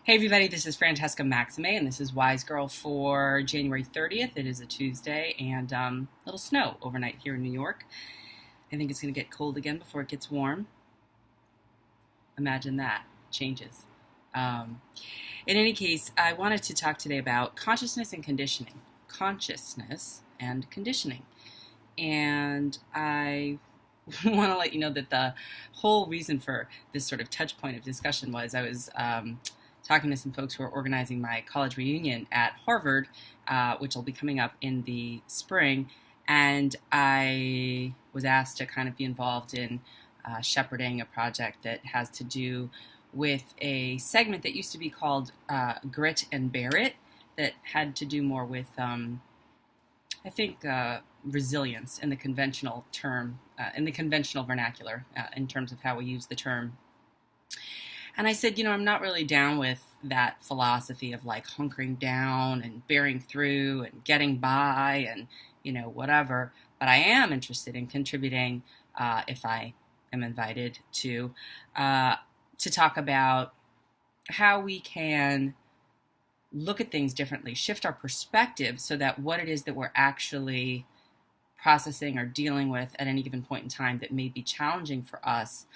Hey everybody, this is Francesca Maxime, and this is Wise Girl for January 30th. It is a Tuesday, and a little snow overnight here in New York. I think it's going to get cold again before it gets warm. Imagine that. Changes. In any case, I wanted to talk today about consciousness and conditioning. Consciousness and conditioning. And I want to let you know that the whole reason for this sort of touch point of discussion was I was talking to some folks who are organizing my college reunion at Harvard, which will be coming up in the spring, and I was asked to kind of be involved in shepherding a project that has to do with a segment that used to be called Grit and Bear It, that had to do more with, I think, resilience in the conventional term, in the conventional vernacular, in terms of how we use the term. And I said, I'm not really down with that philosophy of like hunkering down and bearing through and getting by and, whatever. But I am interested in contributing, if I am invited to talk about how we can look at things differently, shift our perspective so that what it is that we're actually processing or dealing with at any given point in time that may be challenging for us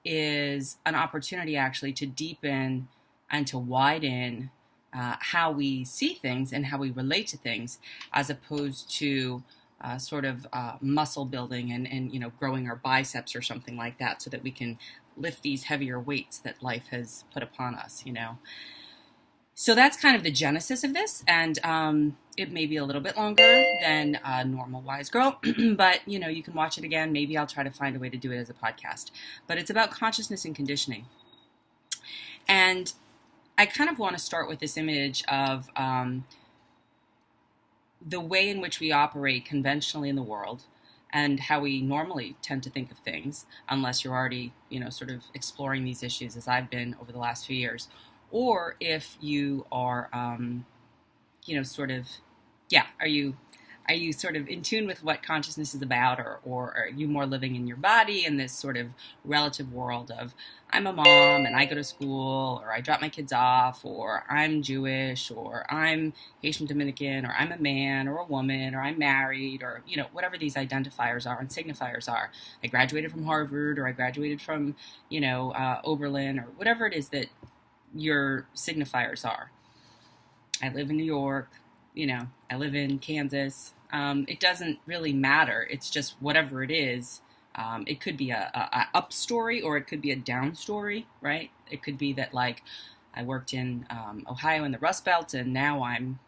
is an opportunity actually to deepen and to widen how we see things and how we relate to things, as opposed to muscle building and growing our biceps or something like that so that we can lift these heavier weights that life has put upon us, So that's kind of the genesis of this, and it may be a little bit longer than a normal Wise Girl, but, you can watch it again. Maybe I'll try to find a way to do it as a podcast. But it's about consciousness and conditioning. And I kind of want to start with this image of the way in which we operate conventionally in the world and how we normally tend to think of things, unless you're already, sort of exploring these issues as I've been over the last few years. Or if you are, are you sort of in tune with what consciousness is about, or are you more living in your body in this sort of relative world of I'm a mom and I go to school, or I drop my kids off, or I'm Jewish, or I'm Haitian Dominican, or I'm a man or a woman, or I'm married, or, whatever these identifiers are and signifiers are. I graduated from Harvard, or I graduated from, Oberlin, or whatever it is that your signifiers are. I live in New York, I live in Kansas. It doesn't really matter. It's just whatever it is. It could be a up story, or it could be a down story, right? It could be that like I worked in Ohio in the Rust Belt and now I'm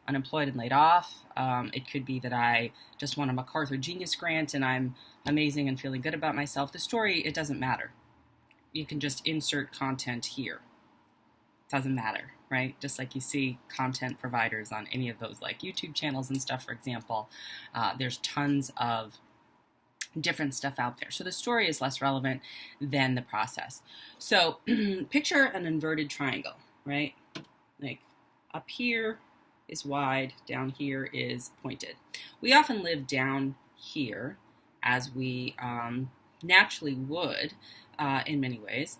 unemployed and laid off. It could be that I just won a MacArthur Genius Grant and I'm amazing and feeling good about myself. The story, it doesn't matter. You can just insert content here. Doesn't matter, right? Just like you see content providers on any of those like YouTube channels and stuff, for example. There's tons of different stuff out there. So the story is less relevant than the process. So picture an inverted triangle, right? Like up here is wide, down here is pointed. We often live down here as we naturally would in many ways.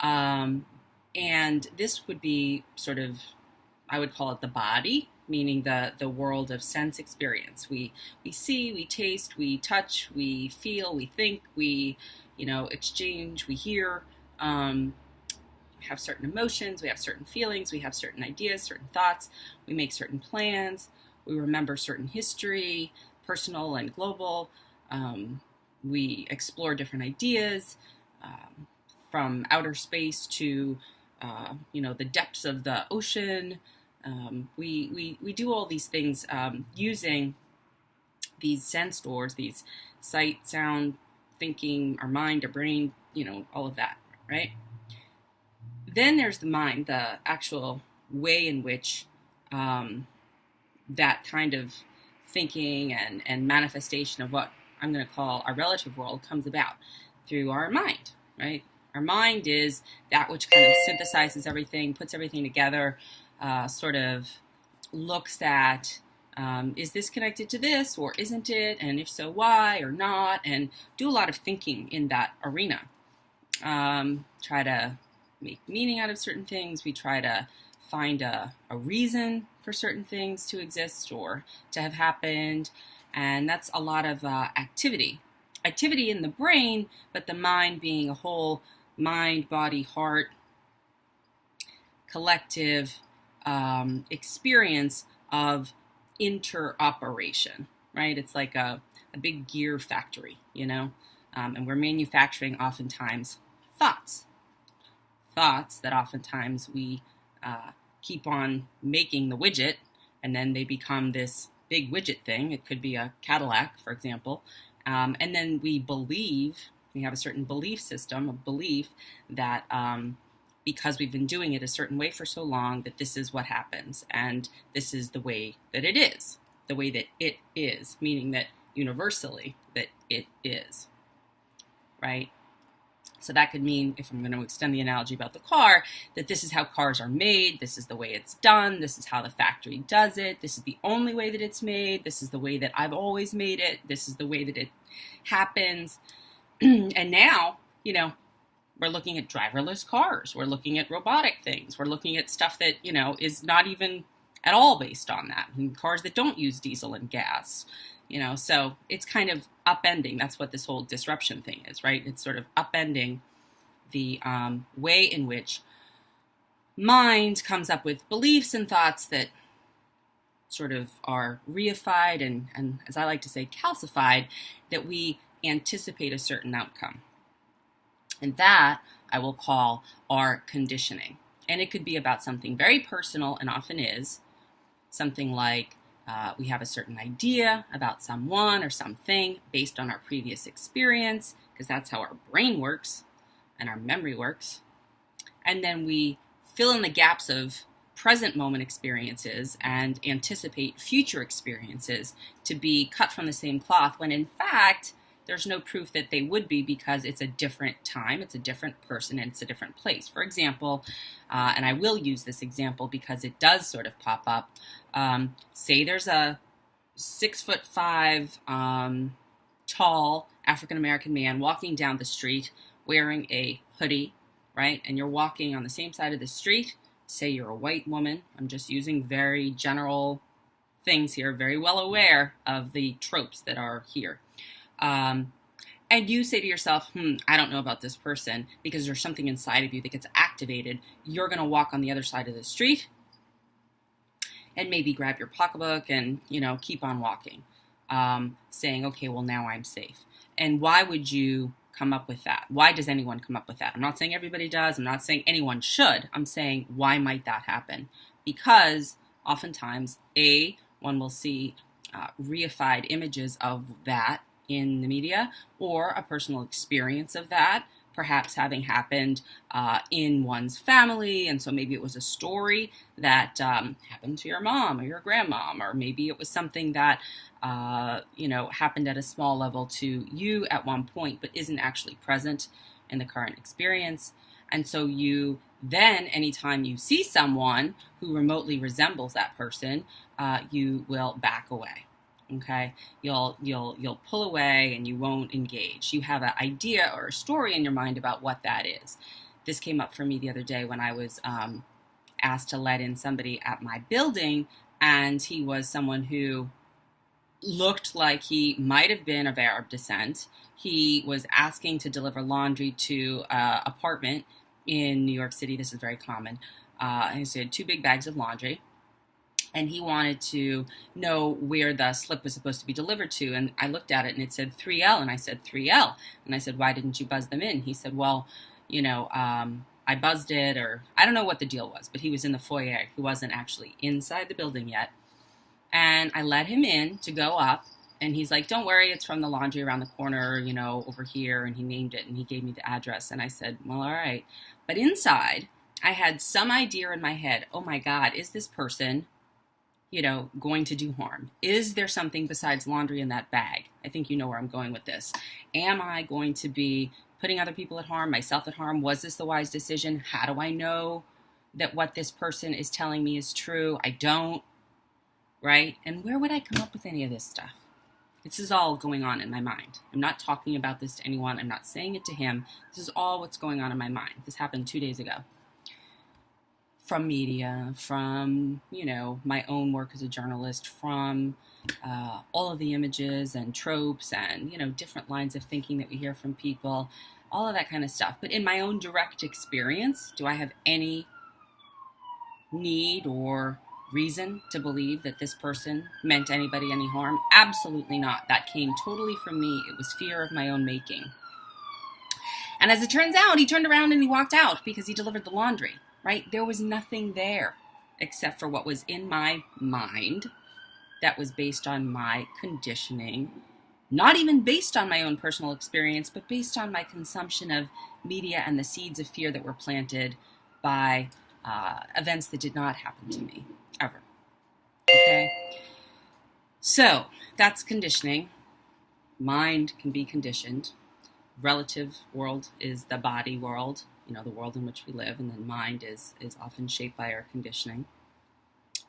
And this would be sort of, I would call it the body, meaning the world of sense experience. We see, we taste, we touch, we feel, we think, we, exchange, we hear, we have certain emotions, we have certain feelings, we have certain ideas, certain thoughts, we make certain plans, we remember certain history, personal and global, we explore different ideas, from outer space to, the depths of the ocean. We do all these things using these sense doors, these sight, sound, thinking, our mind, our brain, all of that, right? Then there's the mind, the actual way in which that kind of thinking and manifestation of what I'm going to call our relative world comes about through our mind, right? Our mind is that which kind of synthesizes everything, puts everything together, sort of looks at, is this connected to this or isn't it? And if so, why or not? And do a lot of thinking in that arena. Try to make meaning out of certain things. We try to find a reason for certain things to exist or to have happened. And that's a lot of activity in the brain, but the mind being a whole mind, body, heart, collective experience of interoperation, right? It's like a big gear factory, and we're manufacturing oftentimes thoughts that oftentimes we keep on making the widget, and then they become this big widget thing. It could be a Cadillac, for example, and then we have a certain belief system, a belief that because we've been doing it a certain way for so long, that this is what happens, and this is the way that it is, meaning that universally that it is, right? So that could mean, if I'm going to extend the analogy about the car, that this is how cars are made, this is the way it's done, this is how the factory does it, this is the only way that it's made, this is the way that I've always made it, this is the way that it happens. And now, we're looking at driverless cars, we're looking at robotic things, we're looking at stuff that, is not even at all based on that, and cars that don't use diesel and gas. So it's kind of upending. That's what this whole disruption thing is, right? It's sort of upending the way in which mind comes up with beliefs and thoughts that sort of are reified and, as I like to say, calcified, that we anticipate a certain outcome. And that I will call our conditioning. And it could be about something very personal, and often is, something like we have a certain idea about someone or something based on our previous experience, because that's how our brain works and our memory works. And then we fill in the gaps of present moment experiences and anticipate future experiences to be cut from the same cloth, when in fact, there's no proof that they would be, because it's a different time, it's a different person, and it's a different place. For example, and I will use this example because it does sort of pop up. Say there's a 6'5" tall African-American man walking down the street wearing a hoodie, right? And you're walking on the same side of the street. Say you're a white woman. I'm just using very general things here, very well aware of the tropes that are here. And you say to yourself, I don't know about this person, because there's something inside of you that gets activated. You're going to walk on the other side of the street and maybe grab your pocketbook and, keep on walking, saying, okay, well, now I'm safe. And why would you come up with that? Why does anyone come up with that? I'm not saying everybody does. I'm not saying anyone should. I'm saying, why might that happen? Because oftentimes, one will see reified images of that in the media, or a personal experience of that, perhaps having happened in one's family. And so maybe it was a story that happened to your mom or your grandmom, or maybe it was something that, happened at a small level to you at one point, but isn't actually present in the current experience. And so you then, anytime you see someone who remotely resembles that person, you will back away. Okay, you'll pull away and you won't engage. You have an idea or a story in your mind about what that is. This came up for me the other day when I was asked to let in somebody at my building, and he was someone who looked like he might have been of Arab descent. He was asking to deliver laundry to an apartment in New York City. This is very common. And he had 2 big bags of laundry. And he wanted to know where the slip was supposed to be delivered to. And I looked at it and it said 3L. And I said, 3L. And I said, why didn't you buzz them in? He said, well, I buzzed it, or I don't know what the deal was, but he was in the foyer. He wasn't actually inside the building yet. And I let him in to go up. And he's like, don't worry, it's from the laundry around the corner, over here. And he named it and he gave me the address. And I said, well, all right. But inside, I had some idea in my head, oh my God, is this person going to do harm? Is there something besides laundry in that bag? I think you know where I'm going with this. Am I going to be putting other people at harm, myself at harm? Was this the wise decision? How do I know that what this person is telling me is true? I don't, right? And where would I come up with any of this stuff? This is all going on in my mind. I'm not talking about this to anyone. I'm not saying it to him. This is all what's going on in my mind. This happened 2 days ago. from media, from, my own work as a journalist, from all of the images and tropes and, different lines of thinking that we hear from people, all of that kind of stuff. But in my own direct experience, do I have any need or reason to believe that this person meant anybody any harm? Absolutely not. That came totally from me. It was fear of my own making. And as it turns out, he turned around and he walked out because he delivered the laundry, right? There was nothing there except for what was in my mind that was based on my conditioning, not even based on my own personal experience, but based on my consumption of media and the seeds of fear that were planted by events that did not happen to me, ever. Okay? So, that's conditioning. Mind can be conditioned. Relative world is the body world, the world in which we live, and then mind is often shaped by our conditioning,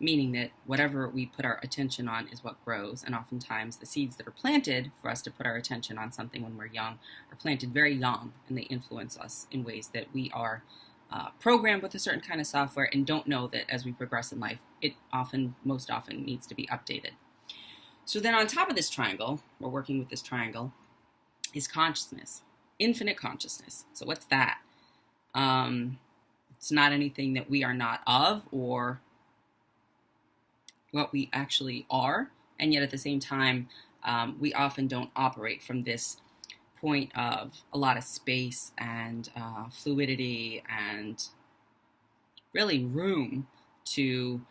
meaning that whatever we put our attention on is what grows, and oftentimes the seeds that are planted for us to put our attention on something when we're young are planted very young, and they influence us in ways that we are programmed with a certain kind of software and don't know that as we progress in life, it most often needs to be updated. So then on top of this triangle, we're working with this triangle, is consciousness, infinite consciousness. So what's that? It's not anything that we are not of or what we actually are, and yet at the same time, we often don't operate from this point of a lot of space and fluidity and really room to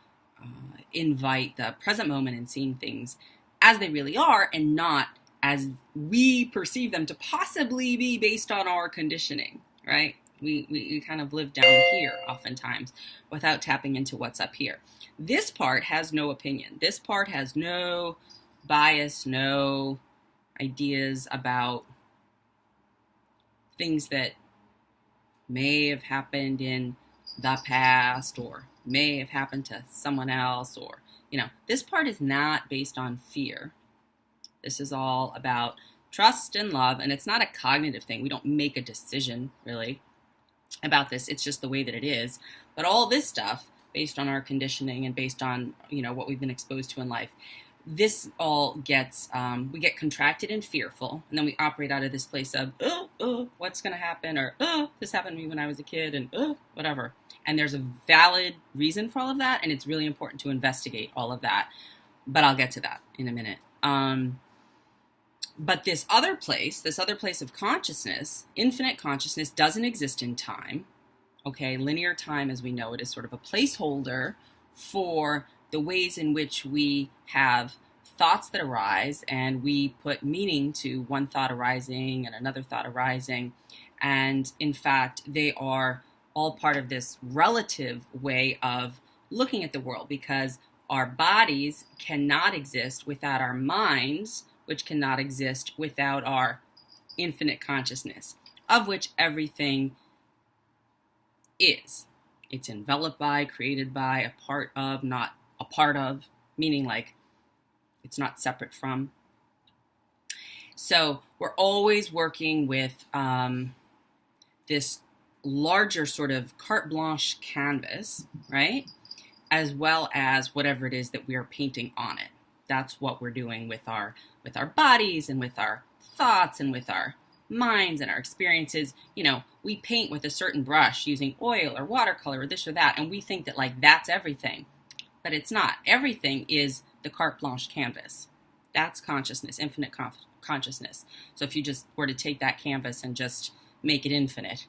invite the present moment and seeing things as they really are and not as we perceive them to possibly be based on our conditioning, right? We kind of live down here oftentimes without tapping into what's up here. This part has no opinion. This part has no bias, no ideas about things that may have happened in the past or may have happened to someone else, or, this part is not based on fear. This is all about trust and love, and it's not a cognitive thing. We don't make a decision, really, about this. It's just the way that it is. But all this stuff, based on our conditioning and based on, what we've been exposed to in life, this all gets, we get contracted and fearful, and then we operate out of this place of, what's going to happen, or, this happened to me when I was a kid, and, whatever. And there's a valid reason for all of that, and it's really important to investigate all of that. But I'll get to that in a minute. But this other place of consciousness, infinite consciousness, doesn't exist in time. Okay, linear time as we know it is sort of a placeholder for the ways in which we have thoughts that arise, and we put meaning to one thought arising and another thought arising. And in fact, they are all part of this relative way of looking at the world, because our bodies cannot exist without our minds, which cannot exist without our infinite consciousness, of which everything is. It's enveloped by, created by, a part of, not a part of, meaning like it's not separate from. So we're always working with this larger sort of carte blanche canvas, right? As well as whatever it is that we are painting on it. That's what we're doing with our bodies and with our thoughts and with our minds and our experiences. We paint with a certain brush using oil or watercolor or this or that, and we think that like that's everything. But it's not. Everything is the carte blanche canvas. That's consciousness, infinite consciousness. So if you just were to take that canvas and just make it infinite,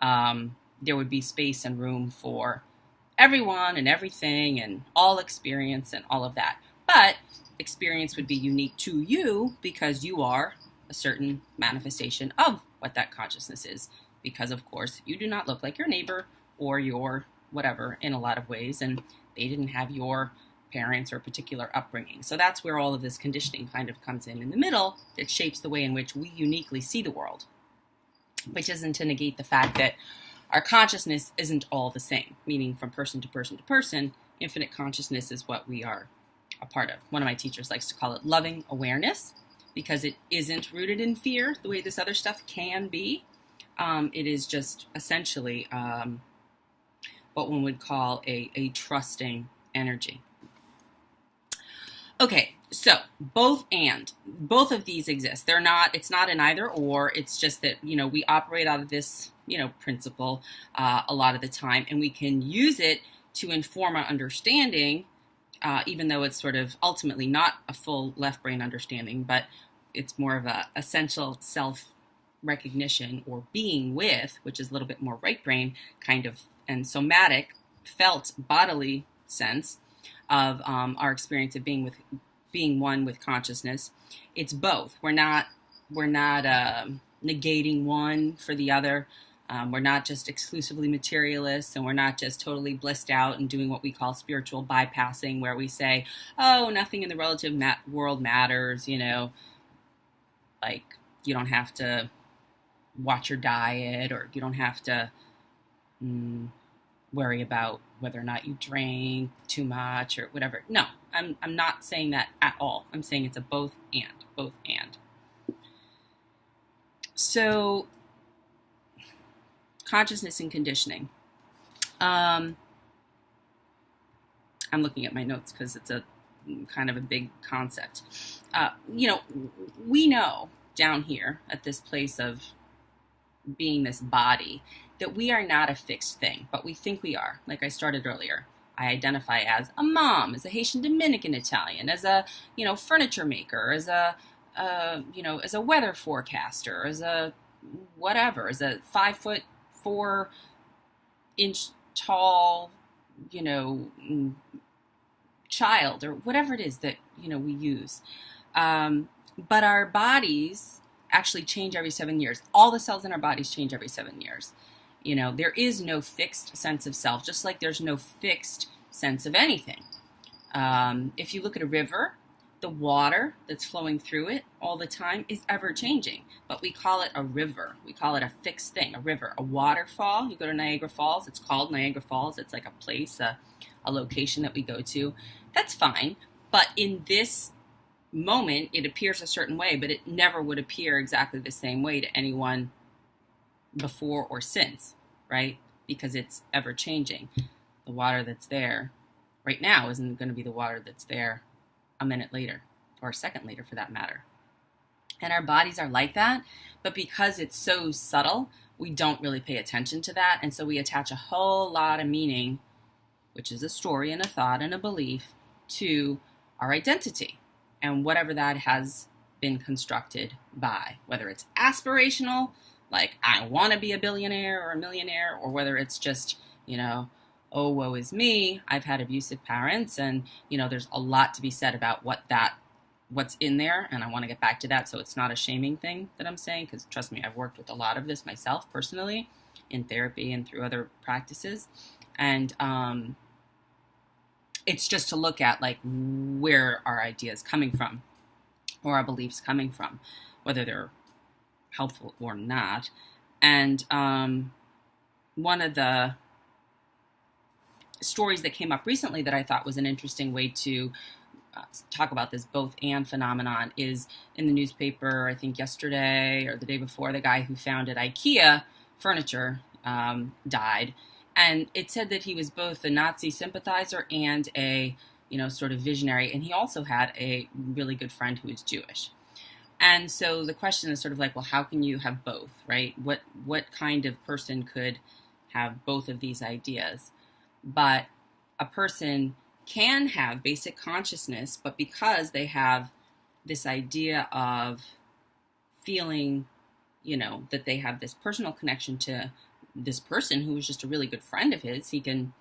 there would be space and room for everyone and everything and all experience and all of that. But experience would be unique to you because you are a certain manifestation of what that consciousness is. Because, of course, you do not look like your neighbor or your whatever in a lot of ways, and they didn't have your parents or particular upbringing. So that's where all of this conditioning kind of comes in the middle that shapes the way in which we uniquely see the world, which isn't to negate the fact that our consciousness isn't all the same, meaning from person to person to person, infinite consciousness is what we are a part of. One of my teachers likes to call it loving awareness because it isn't rooted in fear the way this other stuff can be. It is just essentially what one would call a trusting energy. Okay, so both of these exist. It's not an either or. It's just that, we operate out of this, principle a lot of the time, and we can use it to inform our understanding, even though it's sort of ultimately not a full left brain understanding, but it's more of a essential self recognition or being with, which is a little bit more right brain kind of, and somatic, felt bodily sense of our experience of being one with consciousness. It's both. We're not negating one for the other. We're not just exclusively materialists, and we're not just totally blissed out and doing what we call spiritual bypassing, where we say, oh, nothing in the relative world matters, like you don't have to watch your diet, or you don't have to worry about whether or not you drink too much or whatever. No, I'm not saying that at all. I'm saying it's a both and. So, consciousness and conditioning. I'm looking at my notes because it's a kind of a big concept. We know down here at this place of being this body that we are not a fixed thing, but we think we are. Like I started earlier, I identify as a mom, as a Haitian Dominican Italian, as a furniture maker, as a as a weather forecaster, as a whatever, as a 5'4" tall, child, or whatever it is that we use. But our bodies actually change every 7 years. All the cells in our bodies change every 7 years. There is no fixed sense of self, just like there's no fixed sense of anything. If you look at a river, the water that's flowing through it all the time is ever changing, but we call it a river. We call it a fixed thing, a river. A waterfall, you go to Niagara Falls, it's called Niagara Falls. It's like a place, a location that we go to. That's fine, but in this moment, it appears a certain way, but it never would appear exactly the same way to anyone before or since, right? Because it's ever changing. The water that's there right now isn't going to be the water that's there a minute later, or a second later for that matter. And our bodies are like that, but because it's so subtle, we don't really pay attention to that, and so we attach a whole lot of meaning, which is a story and a thought and a belief, to our identity. And whatever that has been constructed by, whether it's aspirational, like I want to be a billionaire or a millionaire, or whether it's just, oh, woe is me, I've had abusive parents, and, there's a lot to be said about what's in there, and I want to get back to that, so it's not a shaming thing that I'm saying, because trust me, I've worked with a lot of this myself personally, in therapy and through other practices, and it's just to look at like where our ideas coming from, or our beliefs coming from, whether they're helpful or not. And one of the stories that came up recently that I thought was an interesting way to talk about this both and phenomenon is in the newspaper, I think yesterday or the day before, the guy who founded IKEA furniture died. And it said that he was both a Nazi sympathizer and a, sort of visionary. And he also had a really good friend who was Jewish. And so the question is sort of like, well, how can you have both, right? What kind of person could have both of these ideas? But a person can have basic consciousness, but because they have this idea of feeling, that they have this personal connection to this person who was just a really good friend of his, he can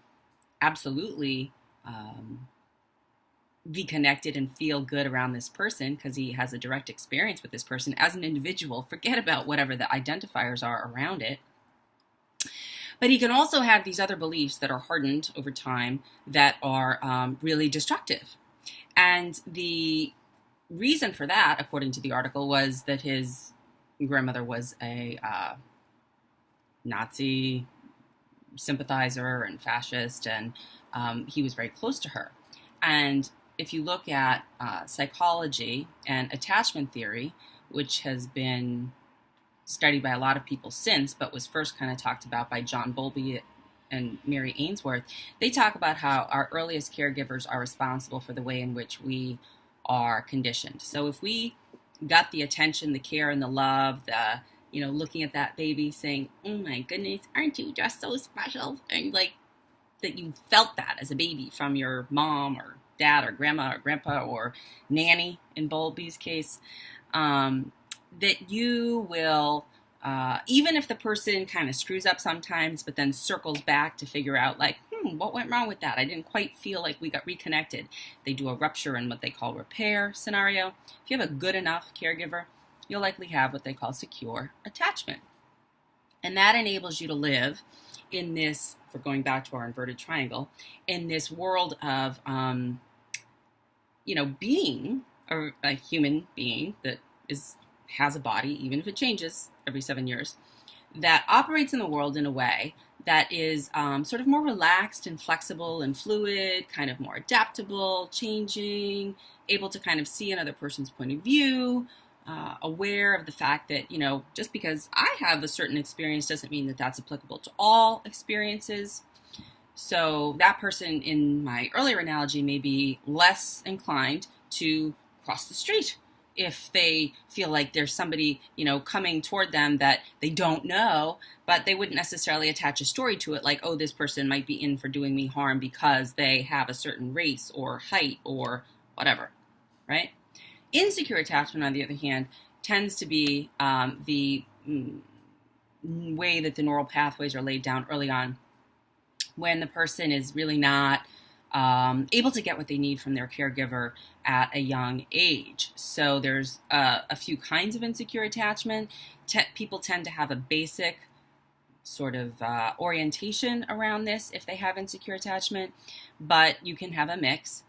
absolutely be connected and feel good around this person because he has a direct experience with this person as an individual. Forget about whatever the identifiers are around it. But he can also have these other beliefs that are hardened over time that are really destructive. And the reason for that, according to the article, was that his grandmother was a Nazi sympathizer and fascist, and he was very close to her. And if you look at psychology and attachment theory, which has been studied by a lot of people since, but was first kind of talked about by John Bowlby and Mary Ainsworth, they talk about how our earliest caregivers are responsible for the way in which we are conditioned. So if we got the attention, the care, and the love, looking at that baby saying, "Oh my goodness, aren't you just so special?" And like that you felt that as a baby from your mom or dad or grandma or grandpa or nanny in Bowlby's case, that you will, even if the person kind of screws up sometimes, but then circles back to figure out like, what went wrong with that? I didn't quite feel like we got reconnected. They do a rupture and what they call repair scenario. If you have a good enough caregiver, you'll likely have what they call secure attachment. And that enables you to live in this, if we're going back to our inverted triangle, in this world of, being a human being that has a body, even if it changes every 7 years, that operates in the world in a way that is sort of more relaxed and flexible and fluid, kind of more adaptable, changing, able to kind of see another person's point of view, aware of the fact that, just because I have a certain experience doesn't mean that that's applicable to all experiences. So that person in my earlier analogy may be less inclined to cross the street if they feel like there's somebody, coming toward them that they don't know, but they wouldn't necessarily attach a story to it like, oh, this person might be in for doing me harm because they have a certain race or height or whatever, right? Insecure attachment, on the other hand, tends to be the way that the neural pathways are laid down early on when the person is really not able to get what they need from their caregiver at a young age. So there's a few kinds of insecure attachment. People tend to have a basic sort of orientation around this if they have insecure attachment, but you can have a mix.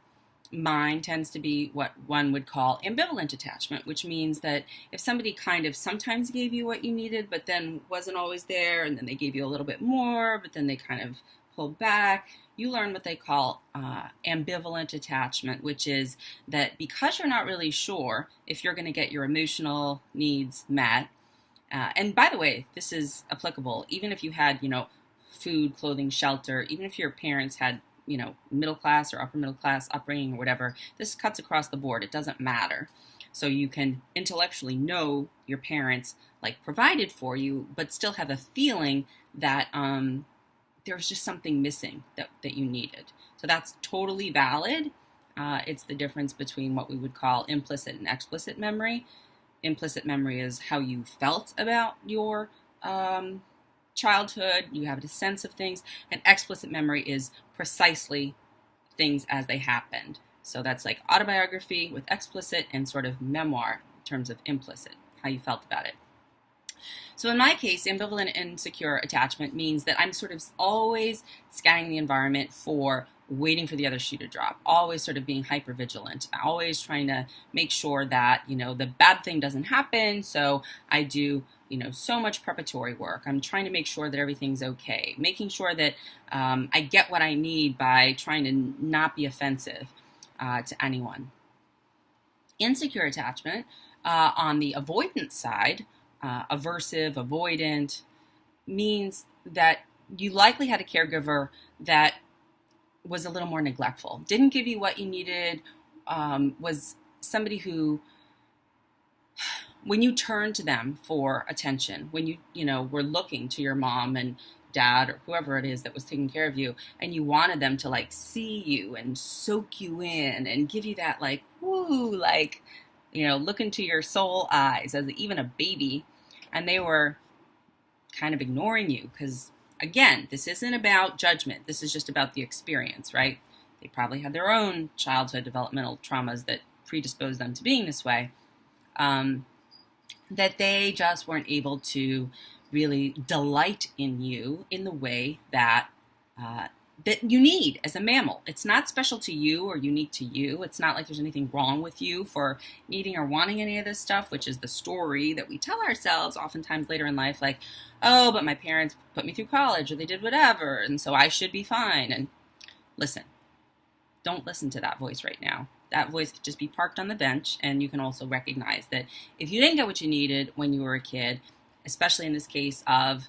Mine tends to be what one would call ambivalent attachment, which means that if somebody kind of sometimes gave you what you needed, but then wasn't always there, and then they gave you a little bit more, but then they kind of pulled back, you learn what they call ambivalent attachment, which is that because you're not really sure if you're going to get your emotional needs met, and by the way, this is applicable even if you had, food, clothing, shelter, even if your parents had, middle class or upper middle class upbringing or whatever, this cuts across the board. It doesn't matter. So you can intellectually know your parents provided for you, but still have a feeling that there was just something missing that you needed. So that's totally valid. It's the difference between what we would call implicit and explicit memory. Implicit memory is how you felt about your childhood. You have a sense of things. And explicit memory is precisely things as they happened. So that's like autobiography with explicit and sort of memoir in terms of implicit, how you felt about it. So in my case, ambivalent and insecure attachment means that I'm sort of always scanning the environment for waiting for the other shoe to drop, always sort of being hypervigilant, always trying to make sure that, the bad thing doesn't happen. So I do, so much preparatory work. I'm trying to make sure that everything's okay, making sure that I get what I need by trying to not be offensive to anyone. Insecure attachment on the avoidance side, aversive, avoidant, means that you likely had a caregiver that was a little more neglectful, didn't give you what you needed, was somebody who, when you turned to them for attention, when you were looking to your mom and dad or whoever it is that was taking care of you, and you wanted them to see you and soak you in and give you that woo, look into your soul eyes as even a baby, and they were kind of ignoring you because, again, this isn't about judgment. This is just about the experience, right? They probably had their own childhood developmental traumas that predisposed them to being this way, that they just weren't able to really delight in you in the way that that you need as a mammal. It's not special to you or unique to you. It's not like there's anything wrong with you for needing or wanting any of this stuff, which is the story that we tell ourselves oftentimes later in life, like, oh, but my parents put me through college or they did whatever, and so I should be fine. And listen, don't listen to that voice right now. That voice could just be parked on the bench, and you can also recognize that if you didn't get what you needed when you were a kid, especially in this case of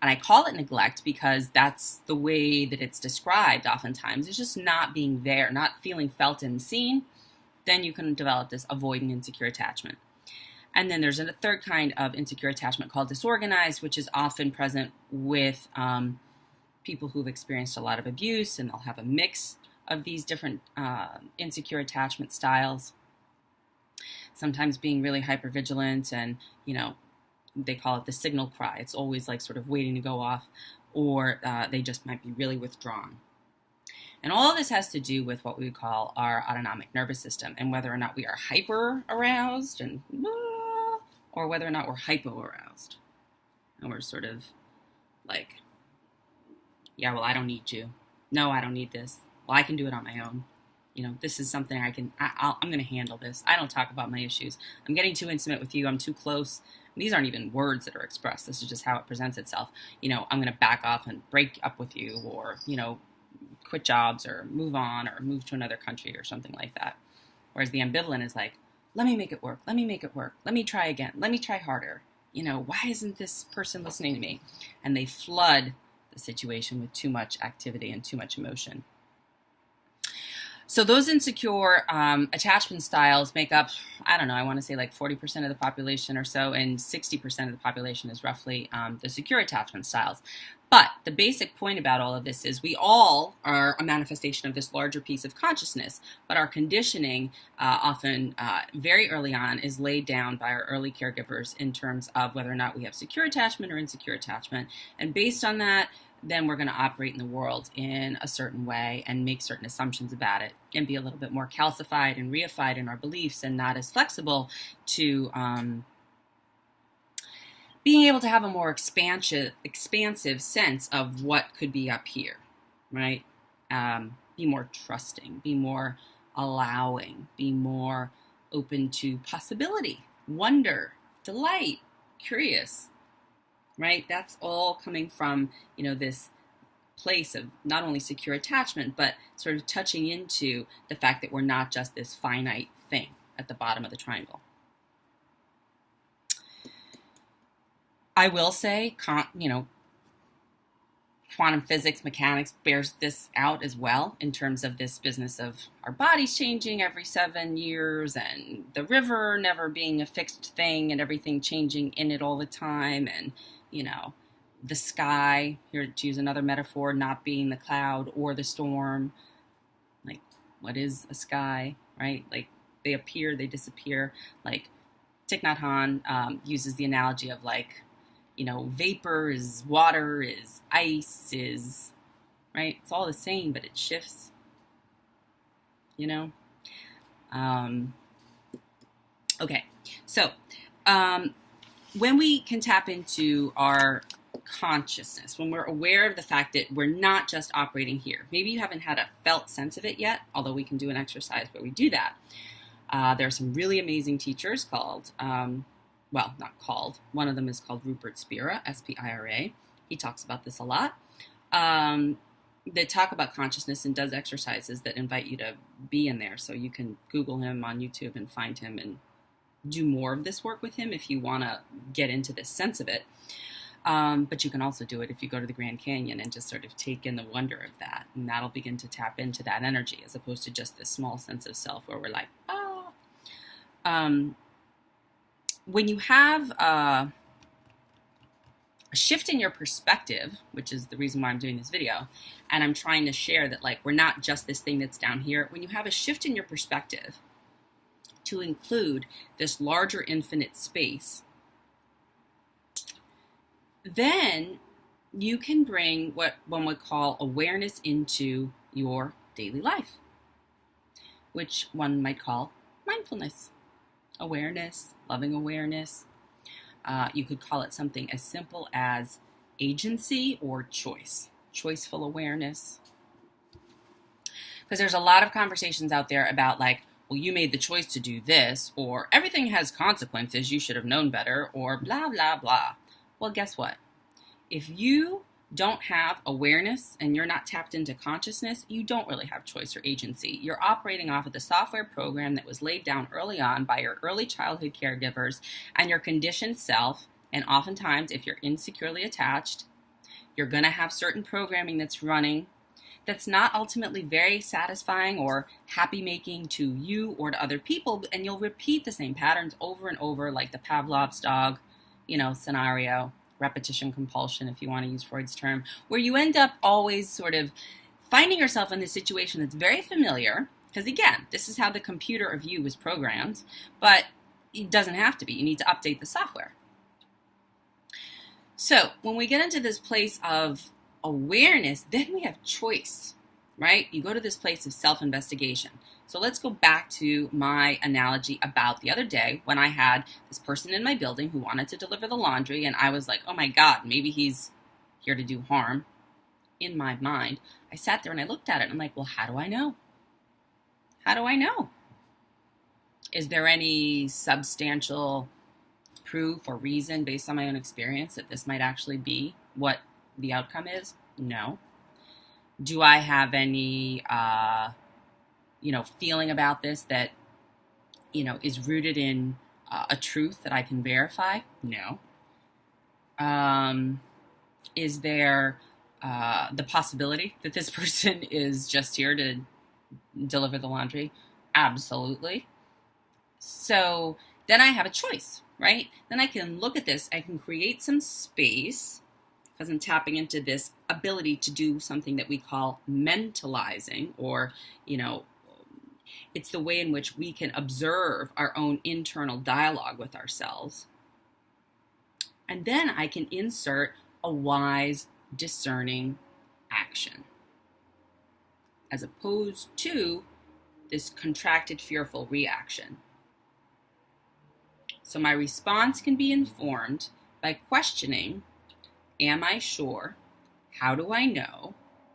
And I call it neglect because that's the way that it's described oftentimes. It's just not being there, not feeling felt and seen. Then you can develop this avoidant insecure attachment. And then there's a third kind of insecure attachment called disorganized, which is often present with people who've experienced a lot of abuse, and they'll have a mix of these different insecure attachment styles. Sometimes being really hypervigilant, and they call it the signal cry. It's always like sort of waiting to go off, or they just might be really withdrawn. And all of this has to do with what we would call our autonomic nervous system, and whether or not we are hyper aroused and or whether or not we're hypo aroused. And we're sort of like, yeah, well, I don't need you. No, I don't need this. Well, I can do it on my own. This is something I'm going to handle this. I don't talk about my issues. I'm getting too intimate with you. I'm too close. These aren't even words that are expressed. This is just how it presents itself. I'm going to back off and break up with you, or, quit jobs, or move on, or move to another country, or something like that. Whereas the ambivalent is like, let me make it work. Let me make it work. Let me try again. Let me try harder. Why isn't this person listening to me? And they flood the situation with too much activity and too much emotion. So those insecure attachment styles make up, I want to say like 40% of the population or so, and 60% of the population is roughly the secure attachment styles. But the basic point about all of this is we all are a manifestation of this larger piece of consciousness, but our conditioning often very early on is laid down by our early caregivers in terms of whether or not we have secure attachment or insecure attachment. And based on that, then we're going to operate in the world in a certain way and make certain assumptions about it, and be a little bit more calcified and reified in our beliefs, and not as flexible to being able to have a more expansive sense of what could be up here, right? Be more trusting, be more allowing, be more open to possibility, wonder, delight, curious, right? That's all coming from, this place of not only secure attachment, but sort of touching into the fact that we're not just this finite thing at the bottom of the triangle. I will say, quantum physics, mechanics bears this out as well in terms of this business of our bodies changing every 7 years, and the river never being a fixed thing and everything changing in it all the time, and, the sky, here to use another metaphor, not being the cloud or the storm. Like, what is a sky, right? Like, they appear, they disappear. Like, Thich Nhat Hanh uses the analogy of like, vapor is water, is ice, is, right? It's all the same, but it shifts, Okay, so when we can tap into our consciousness, when we're aware of the fact that we're not just operating here, maybe you haven't had a felt sense of it yet, although we can do an exercise where we do that. There are some really amazing teachers called, not called, one of them is called Rupert Spira, S-P-I-R-A. He talks about this a lot. They talk about consciousness and does exercises that invite you to be in there. So you can Google him on YouTube and find him and do more of this work with him if you want to get into this sense of it. But you can also do it if you go to the Grand Canyon and just sort of take in the wonder of that. And that'll begin to tap into that energy, as opposed to just this small sense of self where we're like, when you have a shift in your perspective, which is the reason why I'm doing this video, and I'm trying to share that, like, we're not just this thing that's down here. When you have a shift in your perspective to include this larger infinite space, then you can bring what one would call awareness into your daily life, which one might call mindfulness, awareness, loving awareness. You could call it something as simple as agency or choice, choiceful awareness. Because there's a lot of conversations out there about, like, well, you made the choice to do this, or everything has consequences, you should have known better, or blah, blah, blah. Well, guess what? If you don't have awareness and you're not tapped into consciousness, you don't really have choice or agency. You're operating off of the software program that was laid down early on by your early childhood caregivers and your conditioned self. And oftentimes, if you're insecurely attached, You're going to have certain programming that's running that's not ultimately very satisfying or happy making to you or to other people, and you'll repeat the same patterns over and over, like the Pavlov's dog, scenario, repetition compulsion, if you want to use Freud's term, where you end up always sort of finding yourself in this situation that's very familiar, because again, this is how the computer of you was programmed, but it doesn't have to be. You need to update the software. So when we get into this place of awareness, then we have choice, right? You go to this place of self-investigation. So let's go back to my analogy about the other day when I had this person in my building who wanted to deliver the laundry, and I was like, oh my God, maybe he's here to do harm. In my mind, I sat there and I looked at it and I'm like, well, how do I know? How do I know? Is there any substantial proof or reason based on my own experience that this might actually be what the outcome is? No. Do I have any, feeling about this that, is rooted in a truth that I can verify? No. Is there the possibility that this person is just here to deliver the laundry? Absolutely. So then I have a choice, right? Then I can look at this. I can create some space because I'm tapping into this ability to do something that we call mentalizing, or, it's the way in which we can observe our own internal dialogue with ourselves. And then I can insert a wise, discerning action, as opposed to this contracted, fearful reaction. So my response can be informed by questioning, am I sure? How do I know?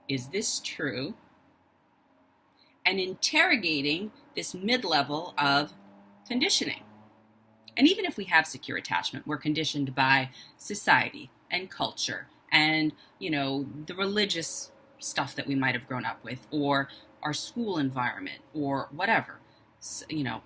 Is this true? And interrogating this mid-level of conditioning. And even if we have secure attachment, we're conditioned by society and culture and, the religious stuff that we might have grown up with, or our school environment, or whatever. So even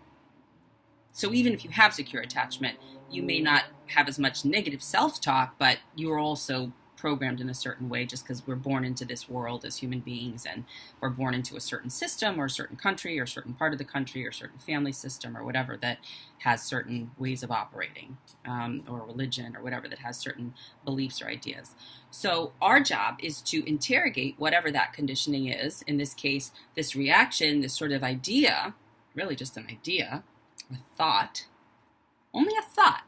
if you have secure attachment, you may not have as much negative self-talk, but you're also programmed in a certain way just because we're born into this world as human beings, and we're born into a certain system or a certain country or a certain part of the country or a certain family system or whatever that has certain ways of operating, or religion or whatever that has certain beliefs or ideas. So our job is to interrogate whatever that conditioning is. In this case, this reaction, this sort of idea, really just an idea, a thought, only a thought.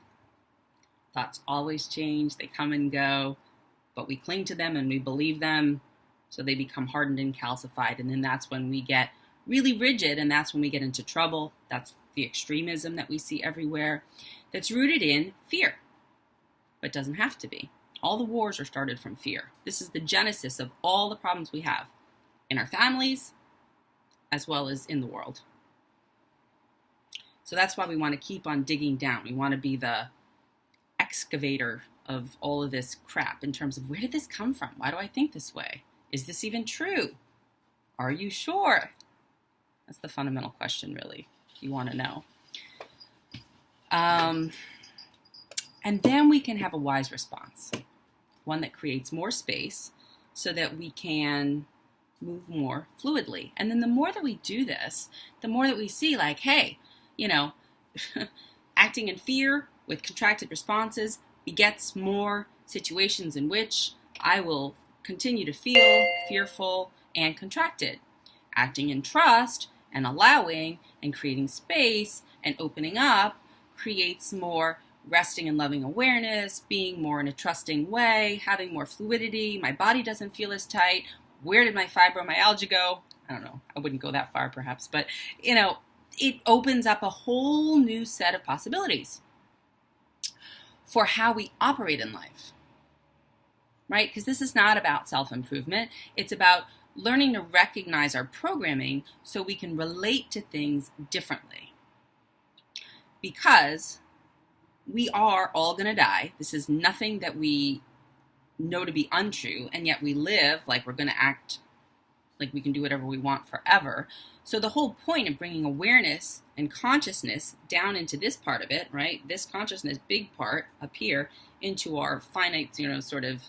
Thoughts always change, they come and go, but we cling to them and we believe them, so they become hardened and calcified, and then that's when we get really rigid, and that's when we get into trouble. That's the extremism that we see everywhere that's rooted in fear, but doesn't have to be. All the wars are started from fear. This is the genesis of all the problems we have in our families as well as in the world. So that's why we want to keep on digging down. We want to be the excavator of all of this crap in terms of, where did this come from? Why do I think this way? Is this even true? Are you sure? That's the fundamental question, really, if you want to know. And then we can have a wise response, one that creates more space so that we can move more fluidly. And then the more that we do this, the more that we see, like, hey, acting in fear with contracted responses begets more situations in which I will continue to feel fearful and contracted. Acting in trust and allowing and creating space and opening up creates more resting and loving awareness, being more in a trusting way, having more fluidity. My body doesn't feel as tight. Where did my fibromyalgia go? I don't know. I wouldn't go that far perhaps, but it opens up a whole new set of possibilities for how we operate in life, right? Because this is not about self-improvement. It's about learning to recognize our programming so we can relate to things differently. Because we are all going to die. This is nothing that we know to be untrue, and yet we live like we're going to act like we can do whatever we want forever. So the whole point of bringing awareness and consciousness down into this part of it, right? This consciousness, big part up here, into our finite, sort of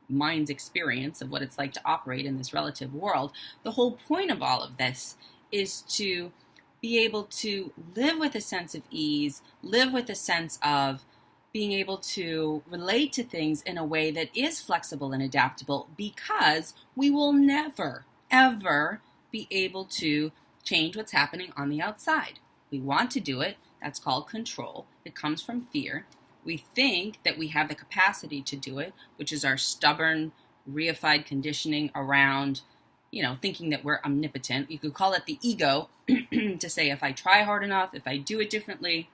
mind's experience of what it's like to operate in this relative world. The whole point of all of this is to be able to live with a sense of ease, live with a sense of being able to relate to things in a way that is flexible and adaptable, because we will never, ever be able to change what's happening on the outside. We want to do it. That's called control. It comes from fear. We think that we have the capacity to do it, which is our stubborn, reified conditioning around, thinking that we're omnipotent. You could call it the ego to say, if I try hard enough, if I do it differently,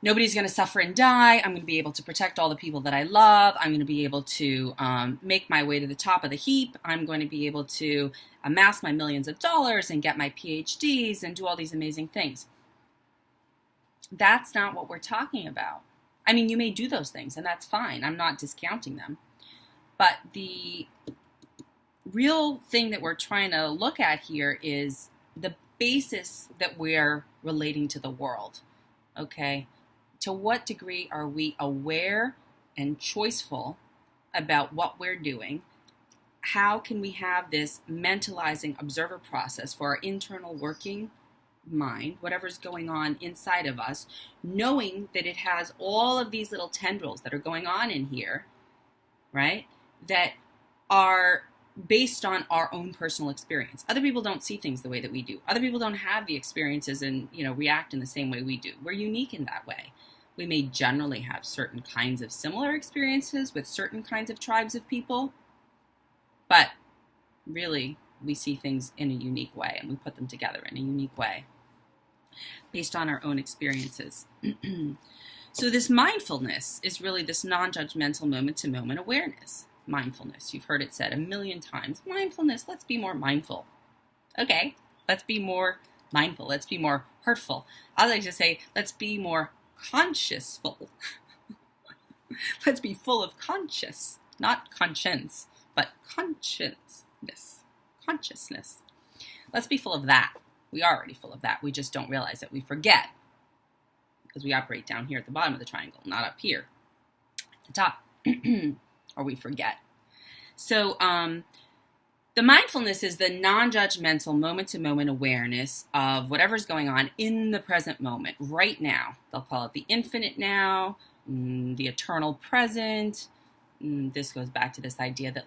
nobody's going to suffer and die. I'm going to be able to protect all the people that I love. I'm going to be able to make my way to the top of the heap. I'm going to be able to amass my millions of dollars and get my PhDs and do all these amazing things. That's not what we're talking about. I mean, you may do those things, and that's fine. I'm not discounting them. But the real thing that we're trying to look at here is the basis that we're relating to the world. Okay? To what degree are we aware and choiceful about what we're doing? How can we have this mentalizing observer process for our internal working mind, whatever's going on inside of us, knowing that it has all of these little tendrils that are going on in here, right, that are based on our own personal experience. Other people don't see things the way that we do. Other people don't have the experiences and, react in the same way we do. We're unique in that way. We may generally have certain kinds of similar experiences with certain kinds of tribes of people, but really we see things in a unique way, and we put them together in a unique way based on our own experiences. So this mindfulness is really this non-judgmental moment-to-moment awareness. Mindfulness, you've heard it said a million times. Mindfulness, let's be more mindful. Okay, let's be more mindful. Let's be more hurtful. I like to say, let's be more consciousful. Let's be full of conscious, not conscience, but consciousness. Consciousness. Let's be full of that. We are already full of that. We just don't realize it. We forget, because we operate down here at the bottom of the triangle, not up here at the top. Or we forget. So the mindfulness is the non-judgmental moment-to-moment awareness of whatever's going on in the present moment, right now. They'll call it the infinite now, the eternal present. This goes back to this idea that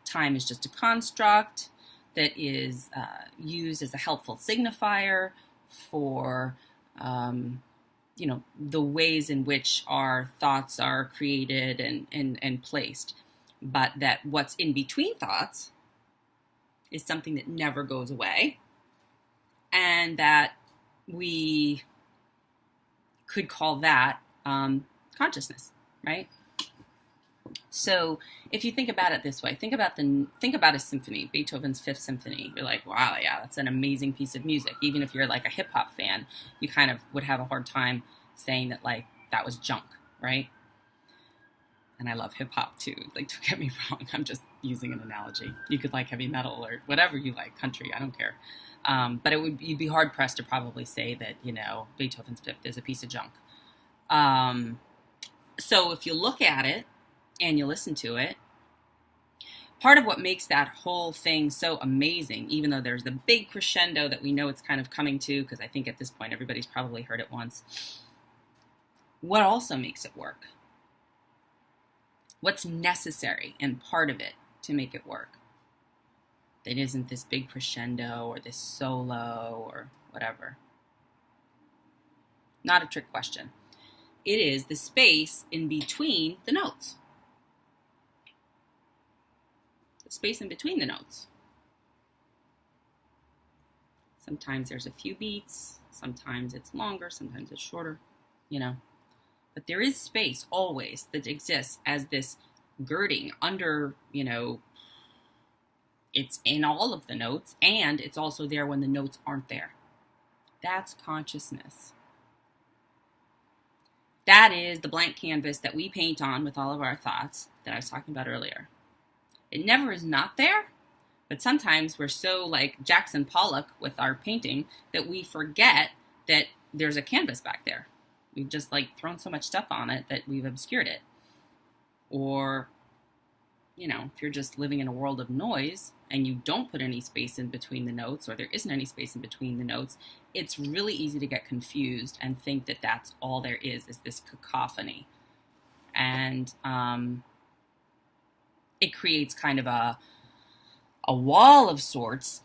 time is just a construct that is used as a helpful signifier for the ways in which our thoughts are created and placed. But that what's in between thoughts is something that never goes away, and that we could call that consciousness, right? So if you think about it this way, think about a symphony, Beethoven's Fifth Symphony. You're like, wow, yeah, that's an amazing piece of music. Even if you're like a hip hop fan, you kind of would have a hard time saying that that was junk, right? And I love hip hop too. Don't get me wrong. I'm just using an analogy. You could like heavy metal or whatever you like, country. I don't care. But you'd be hard pressed to probably say that Beethoven's Fifth is a piece of junk. So if you look at it and you listen to it, part of what makes that whole thing so amazing, even though there's the big crescendo that we know it's kind of coming to, because I think at this point everybody's probably heard it once, what also makes it work? What's necessary and part of it to make it work? That isn't this big crescendo or this solo or whatever. Not a trick question. It is the space in between the notes. The space in between the notes. Sometimes there's a few beats, sometimes it's longer, sometimes it's shorter, But there is space always that exists as this girding under, it's in all of the notes, and it's also there when the notes aren't there. That's consciousness. That is the blank canvas that we paint on with all of our thoughts that I was talking about earlier. It never is not there, but sometimes we're so like Jackson Pollock with our painting that we forget that there's a canvas back there. We've just thrown so much stuff on it that we've obscured it. Or if you're just living in a world of noise and you don't put any space in between the notes, or there isn't any space in between the notes, it's really easy to get confused and think that that's all there is this cacophony. And it creates kind of a wall of sorts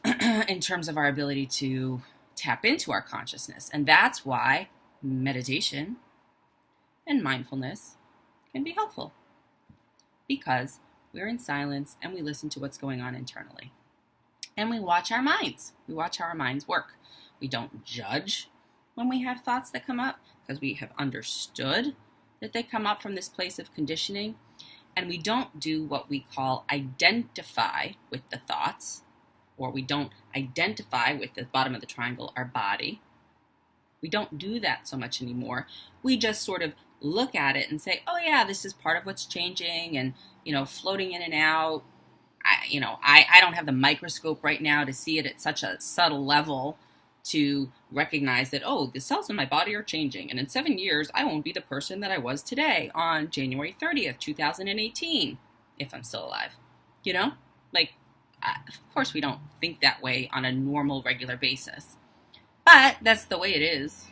in terms of our ability to tap into our consciousness. And that's why meditation and mindfulness can be helpful, because we're in silence and we listen to what's going on internally. And we watch our minds. We watch how our minds work. We don't judge when we have thoughts that come up, because we have understood that they come up from this place of conditioning. And we don't do what we call identify with the thoughts, or we don't identify with the bottom of the triangle, our body. We don't do that so much anymore. We just sort of look at it and say, oh yeah, this is part of what's changing, and floating in and out. I don't have the microscope right now to see it at such a subtle level to recognize that, oh, the cells in my body are changing, and in 7 years, I won't be the person that I was today on January 30th, 2018, if I'm still alive. Of course we don't think that way on a normal, regular basis, but that's the way it is.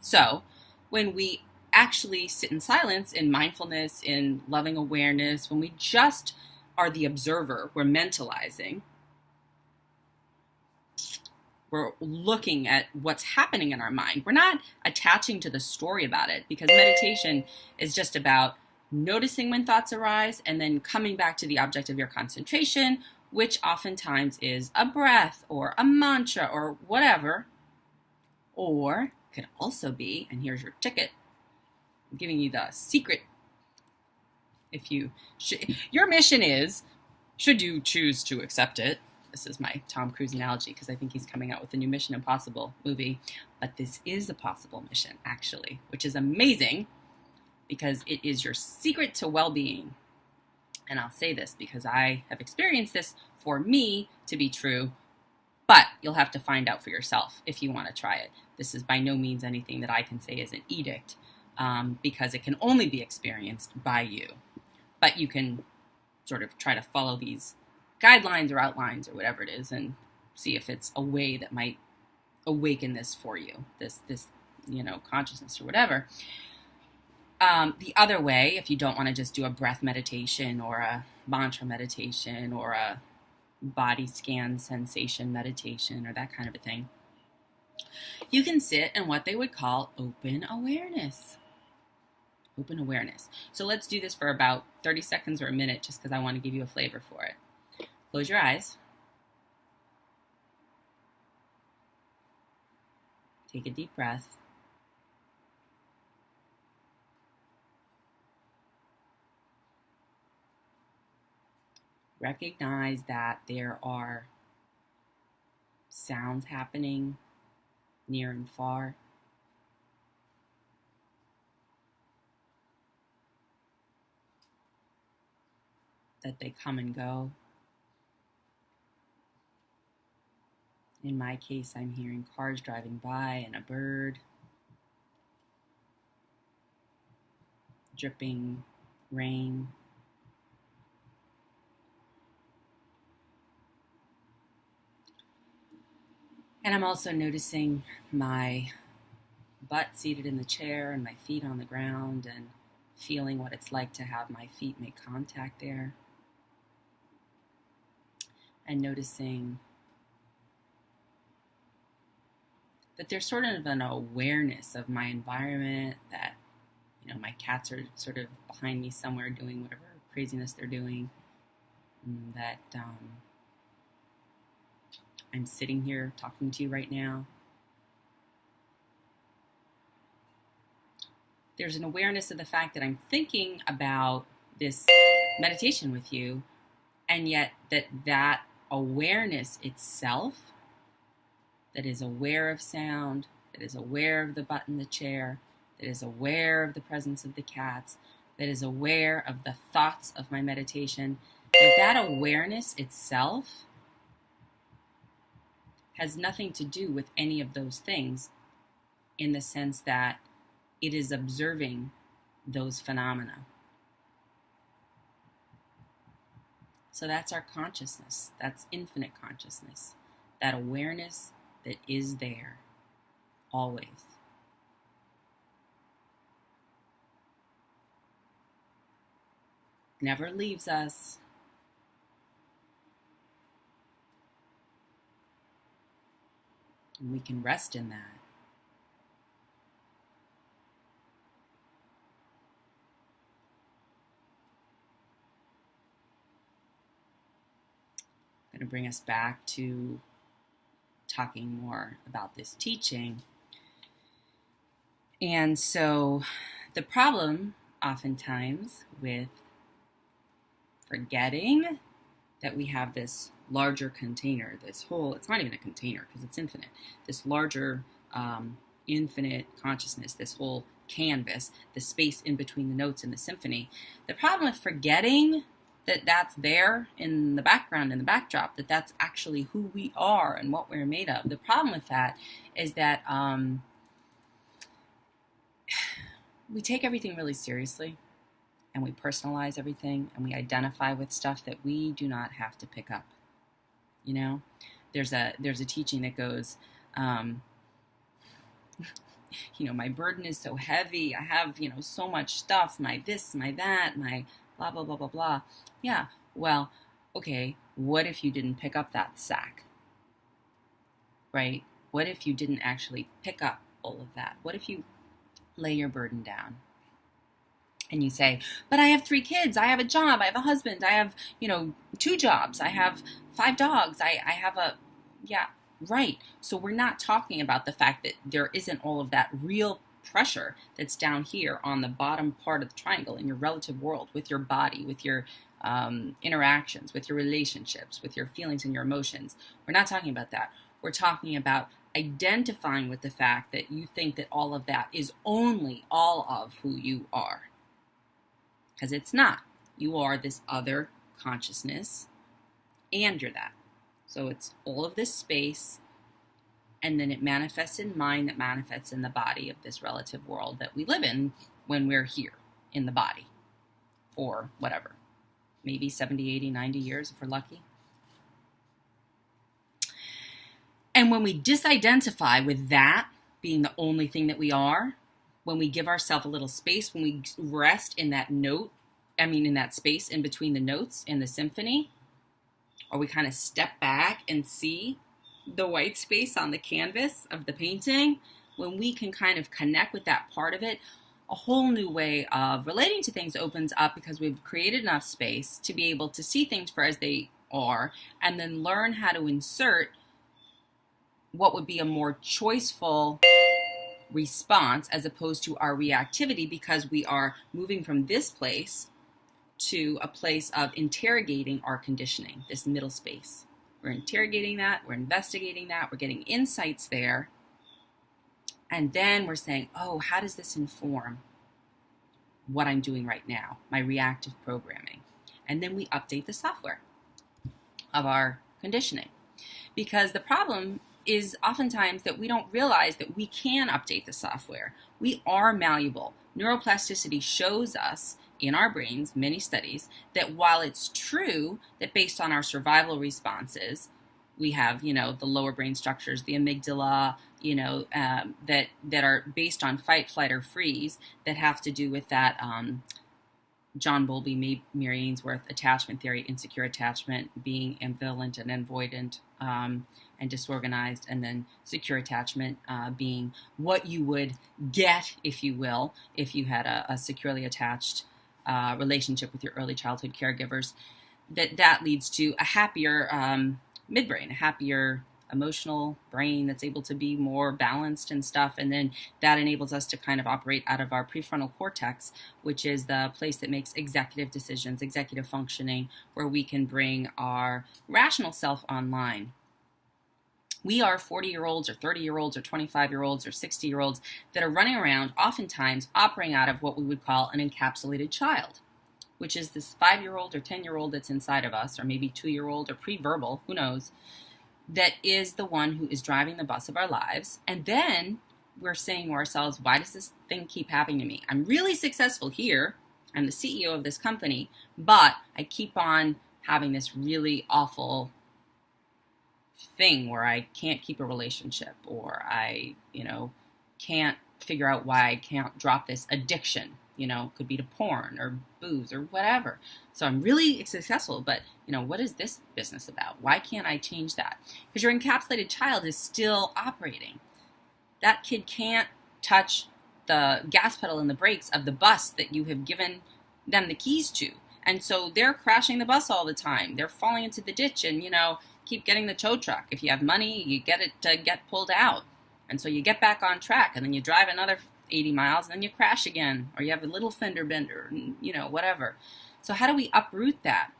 So when we actually sit in silence, in mindfulness, in loving awareness, when we just are the observer, we're mentalizing, we're looking at what's happening in our mind. We're not attaching to the story about it, because meditation is just about noticing when thoughts arise and then coming back to the object of your concentration, which oftentimes is a breath or a mantra or whatever. Or could also be, and here's your ticket, I'm giving you the secret. Your mission is, should you choose to accept it, this is my Tom Cruise analogy, because I think he's coming out with a new Mission Impossible movie, but this is a possible mission, actually, which is amazing, because it is your secret to well-being. And I'll say this because I have experienced this for me to be true, but you'll have to find out for yourself if you want to try it. This is by no means anything that I can say is an edict, because it can only be experienced by you. But you can sort of try to follow these guidelines or outlines or whatever it is, and see if it's a way that might awaken this for you, this consciousness or whatever. The other way, if you don't want to just do a breath meditation or a mantra meditation or a body scan sensation meditation or that kind of a thing, you can sit in what they would call open awareness. Open awareness. So let's do this for about 30 seconds or a minute, just because I want to give you a flavor for it. Close your eyes. Take a deep breath. Recognize that there are sounds happening near and far. That they come and go. In my case, I'm hearing cars driving by and a bird, dripping rain. And I'm also noticing my butt seated in the chair and my feet on the ground, and feeling what it's like to have my feet make contact there. And noticing that there's sort of an awareness of my environment, that, my cats are sort of behind me somewhere doing whatever craziness they're doing, that I'm sitting here talking to you right now. There's an awareness of the fact that I'm thinking about this meditation with you, and yet that awareness itself, that is aware of sound, that is aware of the butt in the chair, that is aware of the presence of the cats, that is aware of the thoughts of my meditation, that awareness itself has nothing to do with any of those things, in the sense that it is observing those phenomena. So that's our consciousness. That's infinite consciousness. That awareness that is there always. Never leaves us. And we can rest in that. I'm going to bring us back to talking more about this teaching. And so the problem oftentimes with forgetting that we have this larger container, this whole, it's not even a container because it's infinite, this larger infinite consciousness, this whole canvas, the space in between the notes in the symphony. The problem with forgetting that that's there in the background, in the backdrop, that that's actually who we are and what we're made of. The problem with that is that we take everything really seriously, and we personalize everything, and we identify with stuff that we do not have to pick up. You know, there's a teaching that goes, you know, my burden is so heavy. I have, you know, so much stuff, my this, my that, my blah, blah, blah, blah, blah. Yeah, well, okay, what if you didn't pick up that sack? Right? What if you didn't actually pick up all of that? What if you lay your burden down? And you say, but I have 3 kids, I have a job, I have a husband, I have, you know, 2 jobs, I have 5 dogs, I have a, yeah, right. So we're not talking about the fact that there isn't all of that real pressure that's down here on the bottom part of the triangle in your relative world, with your body, with your interactions, with your relationships, with your feelings and your emotions. We're not talking about that. We're talking about identifying with the fact that you think that all of that is only all of who you are. Because it's not. You are this other consciousness, and you're that. So it's all of this space, and then it manifests in mind, that manifests in the body of this relative world that we live in when we're here in the body, or whatever, maybe 70, 80, 90 years if we're lucky. And when we disidentify with that being the only thing that we are, when we give ourselves a little space, when we rest in that note, in that space in between the notes in the symphony, or we kind of step back and see the white space on the canvas of the painting, when we can kind of connect with that part of it, a whole new way of relating to things opens up, because we've created enough space to be able to see things for as they are, and then learn how to insert what would be a more choiceful response as opposed to our reactivity, because we are moving from this place to a place of interrogating our conditioning, this middle space. We're interrogating that, we're investigating that, we're getting insights there, and then we're saying, oh, how does this inform what I'm doing right now, my reactive programming? And then we update the software of our conditioning. Because the problem is oftentimes that we don't realize that we can update the software. We are malleable. Neuroplasticity shows us in our brains, many studies, that while it's true that based on our survival responses, we have, the lower brain structures, the amygdala, that are based on fight, flight, or freeze, that have to do with that John Bowlby, Mary Ainsworth attachment theory, insecure attachment, being ambivalent and avoidant and disorganized, and then secure attachment being what you would get, if you will, if you had a securely attached relationship with your early childhood caregivers. That leads to a happier midbrain, a happier emotional brain that's able to be more balanced and stuff. And then that enables us to kind of operate out of our prefrontal cortex, which is the place that makes executive decisions, executive functioning, where we can bring our rational self online. We are 40-year-olds or 30-year-olds or 25-year-olds or 60-year-olds that are running around, oftentimes operating out of what we would call an encapsulated child, which is this 5-year-old or 10-year-old that's inside of us, or maybe 2-year-old or pre-verbal, who knows, that is the one who is driving the bus of our lives. And then we're saying to ourselves, why does this thing keep happening to me? I'm really successful here. I'm the CEO of this company, but I keep on having this really awful thing where I can't keep a relationship, or I, can't figure out why I can't drop this addiction. Could be to porn or booze or whatever. So I'm really successful, but what is this business about? Why can't I change that? Because your encapsulated child is still operating. That kid can't touch the gas pedal and the brakes of the bus that you have given them the keys to. And so they're crashing the bus all the time. They're falling into the ditch and, keep getting the tow truck. If you have money, you get it to get pulled out. And so you get back on track, and then you drive another 80 miles, and then you crash again, or you have a little fender bender, and, whatever. So how do we uproot that?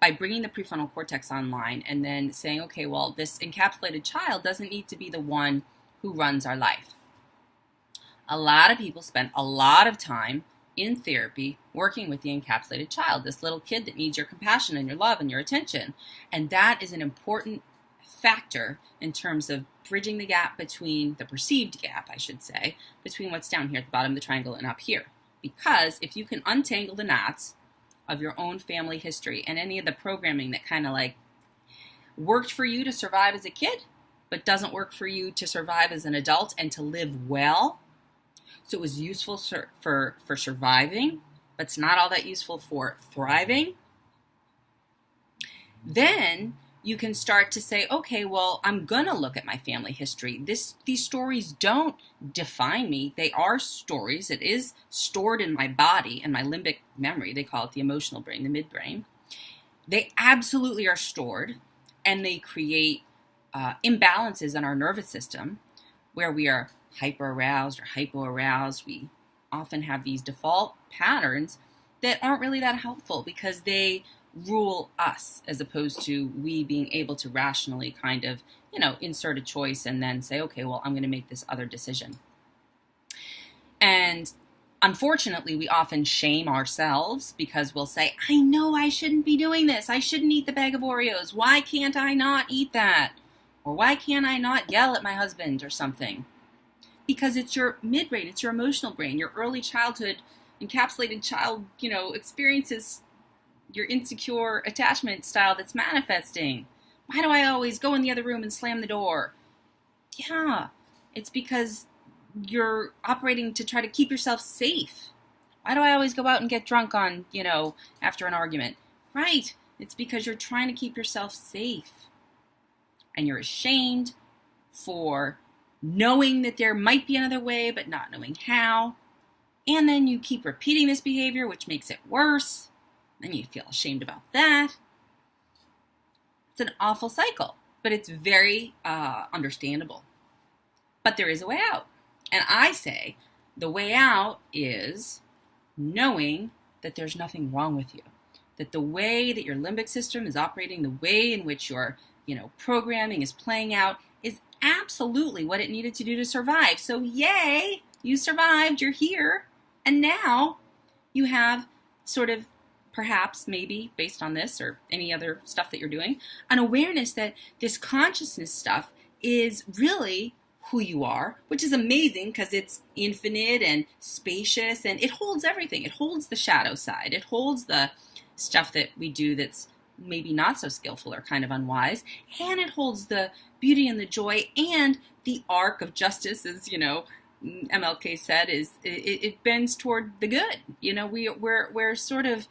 By bringing the prefrontal cortex online and then saying, okay, well, this encapsulated child doesn't need to be the one who runs our life. A lot of people spend a lot of time in therapy working with the encapsulated child, this little kid that needs your compassion and your love and your attention. And that is an important factor in terms of bridging the gap between, the perceived gap, I should say, between what's down here at the bottom of the triangle and up here. Because if you can untangle the knots of your own family history and any of the programming that kind of like worked for you to survive as a kid, but doesn't work for you to survive as an adult and to live well, so it was useful for surviving, but it's not all that useful for thriving, then you can start to say, okay, well, I'm going to look at my family history. These stories don't define me. They are stories. It is stored in my body and my limbic memory. They call it the emotional brain, the midbrain. They absolutely are stored, and they create imbalances in our nervous system where we are hyper-aroused or hypo-aroused. We often have these default patterns that aren't really that helpful because they rule us as opposed to we being able to rationally kind of, insert a choice and then say, okay, well, I'm going to make this other decision. And unfortunately, we often shame ourselves because we'll say, I know I shouldn't be doing this. I shouldn't eat the bag of Oreos. Why can't I not eat that? Or why can't I not yell at my husband or something? Because it's your midbrain, it's your emotional brain, your early childhood, encapsulated child, experiences your insecure attachment style that's manifesting. Why do I always go in the other room and slam the door? Yeah, it's because you're operating to try to keep yourself safe. Why do I always go out and get drunk on, after an argument? Right, it's because you're trying to keep yourself safe. And you're ashamed for knowing that there might be another way, but not knowing how. And then you keep repeating this behavior, which makes it worse. Then you feel ashamed about that. It's an awful cycle, but it's very understandable. But there is a way out. And I say the way out is knowing that there's nothing wrong with you. That the way that your limbic system is operating, the way in which your programming is playing out is absolutely what it needed to do to survive. So yay, you survived, you're here. And now you have sort of, perhaps, maybe, based on this or any other stuff that you're doing, an awareness that this consciousness stuff is really who you are, which is amazing because it's infinite and spacious and it holds everything. It holds the shadow side. It holds the stuff that we do that's maybe not so skillful or kind of unwise, and it holds the beauty and the joy and the arc of justice, as MLK said, is it bends toward the good. We're sort of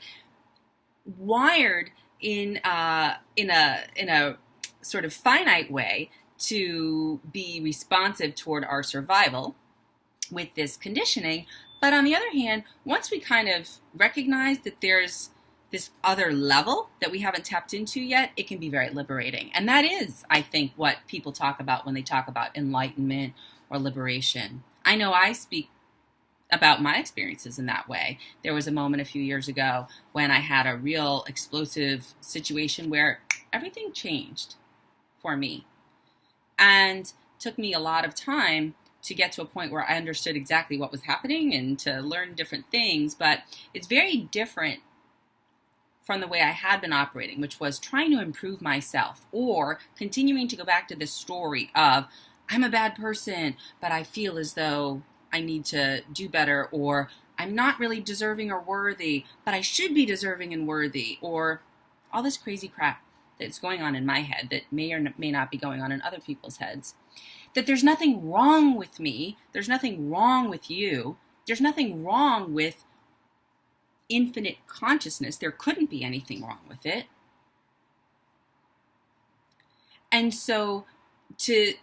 wired in a sort of finite way to be responsive toward our survival with this conditioning. But on the other hand, once we kind of recognize that there's this other level that we haven't tapped into yet, it can be very liberating. And that is, I think, what people talk about when they talk about enlightenment or liberation. I know I speak about my experiences in that way. There was a moment a few years ago when I had a real explosive situation where everything changed for me. And took me a lot of time to get to a point where I understood exactly what was happening and to learn different things. But it's very different from the way I had been operating, which was trying to improve myself or continuing to go back to this story of I'm a bad person, but I feel as though I need to do better, or I'm not really deserving or worthy, but I should be deserving and worthy, or all this crazy crap that's going on in my head that may or may not be going on in other people's heads, that there's nothing wrong with me, there's nothing wrong with you, there's nothing wrong with infinite consciousness. There couldn't be anything wrong with it. And so to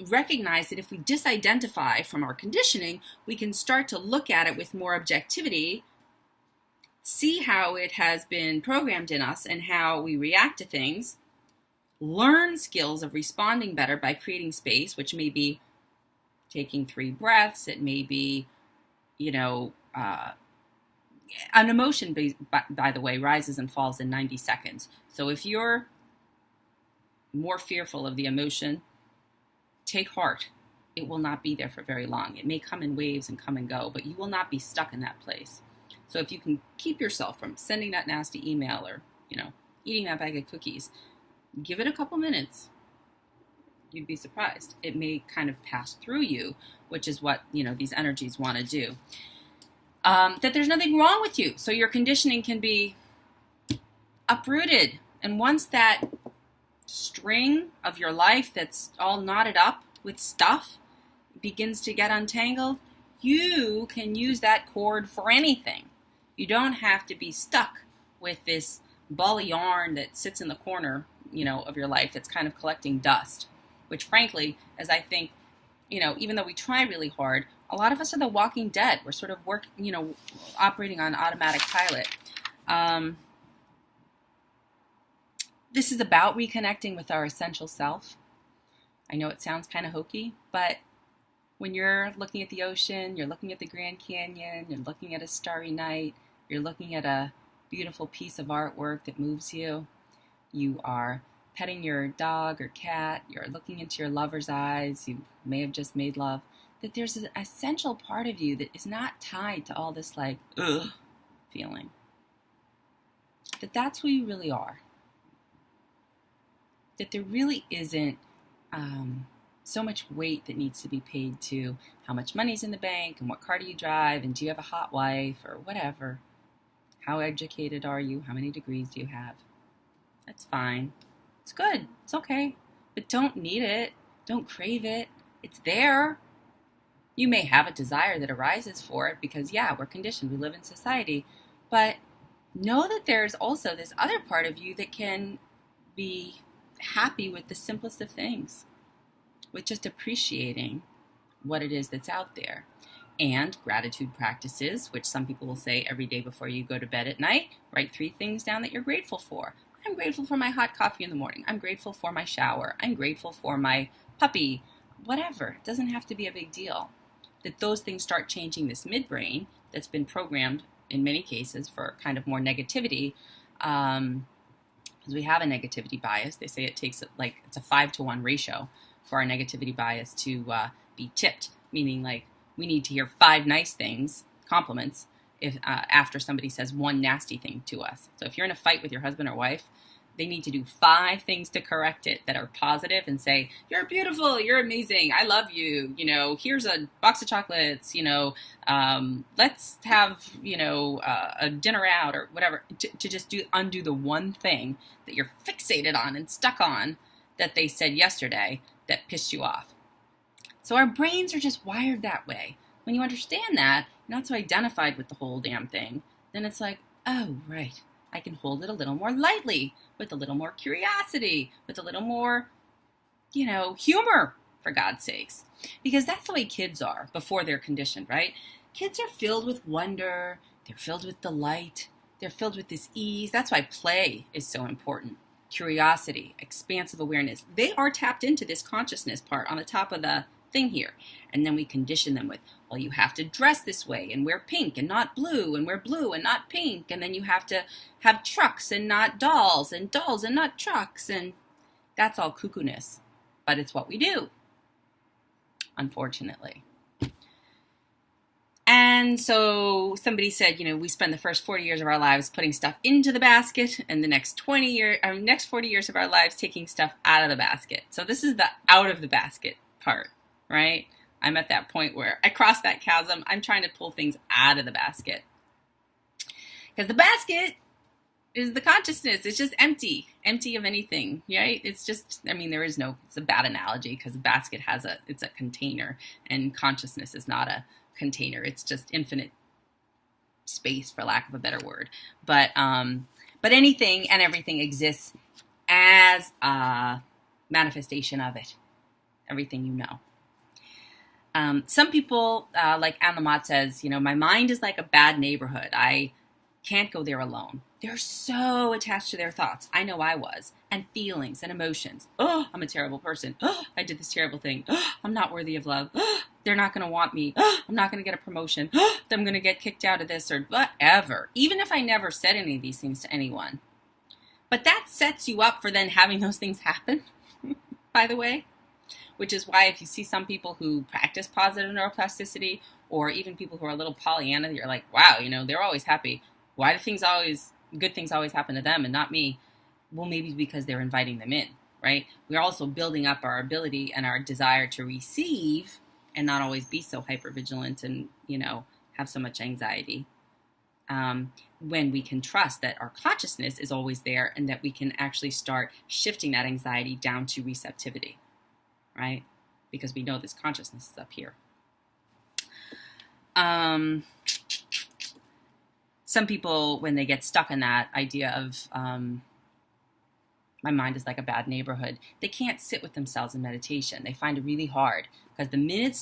recognize that if we disidentify from our conditioning, we can start to look at it with more objectivity, see how it has been programmed in us and how we react to things, learn skills of responding better by creating space, which may be taking 3 breaths. It may be, an emotion, by the way, rises and falls in 90 seconds. So if you're more fearful of the emotion, take heart. It will not be there for very long. It may come in waves and come and go, but you will not be stuck in that place. So if you can keep yourself from sending that nasty email or, eating that bag of cookies, give it a couple minutes. You'd be surprised. It may kind of pass through you, which is what, these energies want to do. That there's nothing wrong with you. So your conditioning can be uprooted. And once that string of your life that's all knotted up with stuff begins to get untangled, you can use that cord for anything. You don't have to be stuck with this ball of yarn that sits in the corner, of your life that's kind of collecting dust, which frankly, as I think, even though we try really hard, a lot of us are the walking dead. We're sort of operating on automatic pilot. This is about reconnecting with our essential self. I know it sounds kind of hokey, but when you're looking at the ocean, you're looking at the Grand Canyon, you're looking at a starry night, you're looking at a beautiful piece of artwork that moves you, you are petting your dog or cat, you're looking into your lover's eyes, you may have just made love, that there's an essential part of you that is not tied to all this ugh feeling. That's who you really are. That there really isn't so much weight that needs to be paid to how much money's in the bank and what car do you drive and do you have a hot wife or whatever. How educated are you? How many degrees do you have? That's fine. It's good. It's okay. But don't need it. Don't crave it. It's there. You may have a desire that arises for it because, we're conditioned. We live in society. But know that there's also this other part of you that can be happy with the simplest of things, with just appreciating what it is that's out there. And gratitude practices, which some people will say every day before you go to bed at night, write 3 things down that you're grateful for. I'm grateful for my hot coffee in the morning. I'm grateful for my shower. I'm grateful for my puppy. Whatever. It doesn't have to be a big deal. That those things start changing this midbrain that's been programmed in many cases for kind of more negativity. Because we have a negativity bias. They say it takes it's a 5-to-1 ratio for our negativity bias to be tipped, meaning we need to hear 5 nice things, compliments, if after somebody says 1 nasty thing to us. So if you're in a fight with your husband or wife, they need to do 5 things to correct it that are positive and say, you're beautiful, you're amazing, I love you, here's a box of chocolates, let's have, a dinner out or whatever, to just undo the one thing that you're fixated on and stuck on that they said yesterday that pissed you off. So our brains are just wired that way. When you understand that, you're not so identified with the whole damn thing, then it's like, oh, right, I can hold it a little more lightly, with a little more curiosity, with a little more, humor, for God's sakes. Because that's the way kids are before they're conditioned, right? Kids are filled with wonder, they're filled with delight, they're filled with this ease. That's why play is so important. Curiosity, expansive awareness. They are tapped into this consciousness part on the top of the thing here. And then we condition them with, well, you have to dress this way and wear pink and not blue and wear blue and not pink. And then you have to have trucks and not dolls and not trucks. And that's all cuckoo-ness. But it's what we do, unfortunately. And so somebody said, we spend the first 40 years of our lives putting stuff into the basket and the next 40 years of our lives taking stuff out of the basket. So this is the out of the basket part, right? I'm at that point where I crossed that chasm. I'm trying to pull things out of the basket. Because the basket is the consciousness. It's just empty of anything, right? It's just, I mean, there is no, it's a bad analogy because a basket it's a container, and consciousness is not a container. It's just infinite space, for lack of a better word. But anything and everything exists as a manifestation of it. Everything you know. Some people, like Anne Lamott says, my mind is like a bad neighborhood. I can't go there alone. They're so attached to their thoughts. I know I was. And feelings and emotions. Oh, I'm a terrible person. Oh, I did this terrible thing. Oh, I'm not worthy of love. Oh, they're not going to want me. Oh, I'm not going to get a promotion. Oh, I'm going to get kicked out of this or whatever. Even if I never said any of these things to anyone. But that sets you up for then having those things happen, by the way. Which is why if you see some people who practice positive neuroplasticity, or even people who are a little Pollyanna, you're like, wow, they're always happy. Why do good things always happen to them and not me? Well, maybe because they're inviting them in, right? We're also building up our ability and our desire to receive and not always be so hypervigilant and, have so much anxiety. When we can trust that our consciousness is always there and that we can actually start shifting that anxiety down to receptivity, right? Because we know this consciousness is up here. Some people, when they get stuck in that idea of my mind is like a bad neighborhood, they can't sit with themselves in meditation. They find it really hard because the minute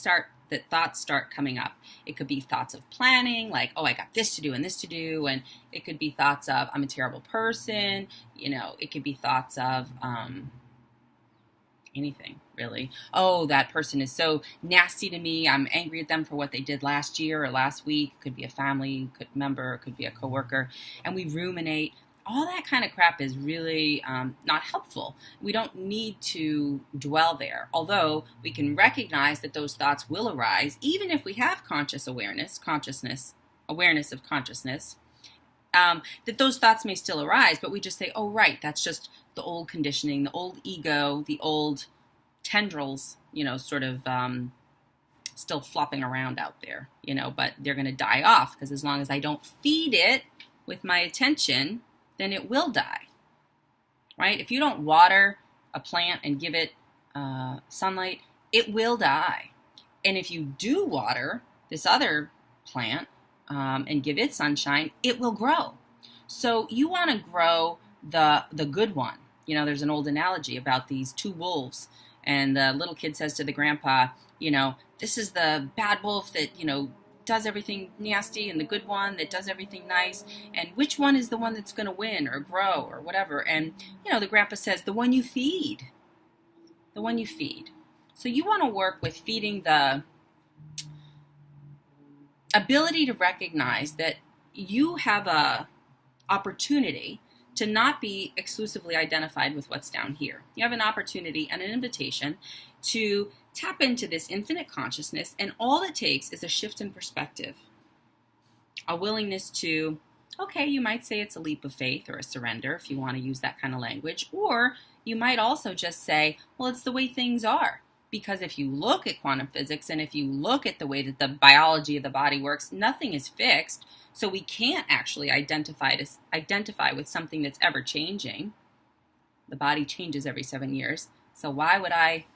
that thoughts start coming up, it could be thoughts of planning, like, oh, I got this to do and this to do, and it could be thoughts of I'm a terrible person. It could be thoughts of anything, really. Oh, that person is so nasty to me. I'm angry at them for what they did last year or last week. Could be a family member, could be a coworker. And we ruminate. All that kind of crap is really not helpful. We don't need to dwell there. Although we can recognize that those thoughts will arise, even if we have awareness of consciousness, that those thoughts may still arise, but we just say, oh, right, that's just the old conditioning, the old ego, the old tendrils, sort of still flopping around out there, but they're going to die off because as long as I don't feed it with my attention, then it will die, right? If you don't water a plant and give it sunlight, it will die. And if you do water this other plant and give it sunshine, it will grow. So you want to grow the good one. There's an old analogy about these two wolves, and the little kid says to the grandpa, this is the bad wolf that, does everything nasty, and the good one that does everything nice, and which one is the one that's going to win or grow or whatever? And, the grandpa says, the one you feed. The one you feed. So you want to work with feeding the ability to recognize that you have a opportunity to not be exclusively identified with what's down here. You have an opportunity and an invitation to tap into this infinite consciousness, and all it takes is a shift in perspective, a willingness to, okay, you might say it's a leap of faith or a surrender if you want to use that kind of language, or you might also just say, well, it's the way things are. Because if you look at quantum physics and if you look at the way that the biology of the body works, nothing is fixed. So we can't actually identify with something that's ever changing. The body changes every 7 years. So why would I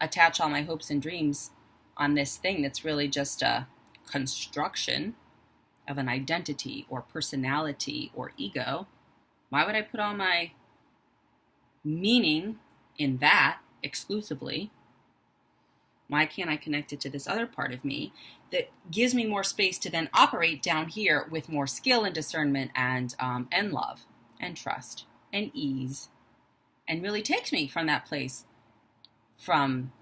attach all my hopes and dreams on this thing that's really just a construction of an identity or personality or ego? Why would I put all my meaning in that exclusively? Why can't I connect it to this other part of me that gives me more space to then operate down here with more skill and discernment and love and trust and ease, and really takes me from that place from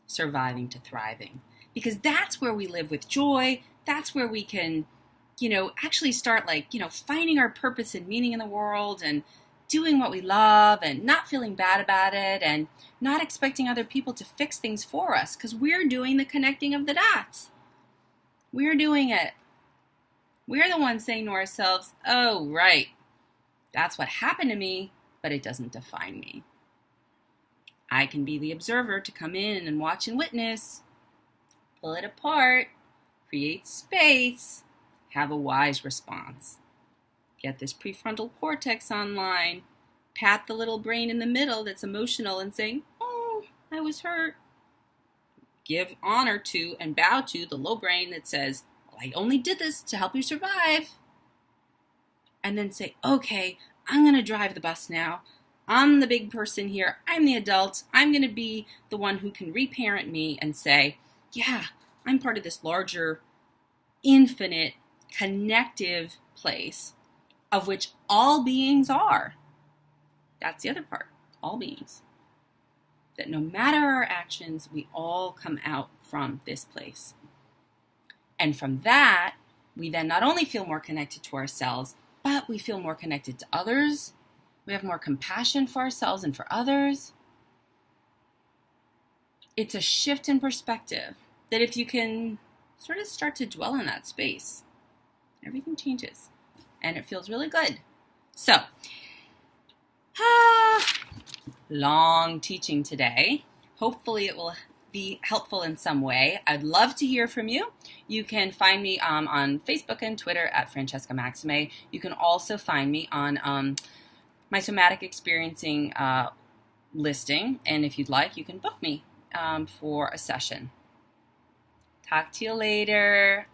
surviving to thriving? Because that's where we live with joy. That's where we can, actually start finding our purpose and meaning in the world and doing what we love and not feeling bad about it and not expecting other people to fix things for us, because we're doing the connecting of the dots. We're doing it. We're the ones saying to ourselves, oh, right, that's what happened to me, but it doesn't define me. I can be the observer to come in and watch and witness, pull it apart, create space, have a wise response. get this prefrontal cortex online, pat the little brain in the middle that's emotional and saying, oh, I was hurt. Give honor to and bow to the low brain that says, well, I only did this to help you survive. And then say, okay, I'm going to drive the bus now. I'm the big person here. I'm the adult. I'm going to be the one who can reparent me and say, yeah, I'm part of this larger, infinite, connective place of which all beings are. That's the other part, all beings. That no matter our actions, we all come out from this place. And from that, we then not only feel more connected to ourselves, but we feel more connected to others. We have more compassion for ourselves and for others. It's a shift in perspective that if you can sort of start to dwell in that space, everything changes and it feels really good. So, long teaching today. Hopefully it will be helpful in some way. I'd love to hear from you. You can find me on Facebook and Twitter at Francesca Maxime. You can also find me on my somatic experiencing listing, and if you'd like, you can book me for a session. Talk to you later.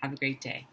Have a great day.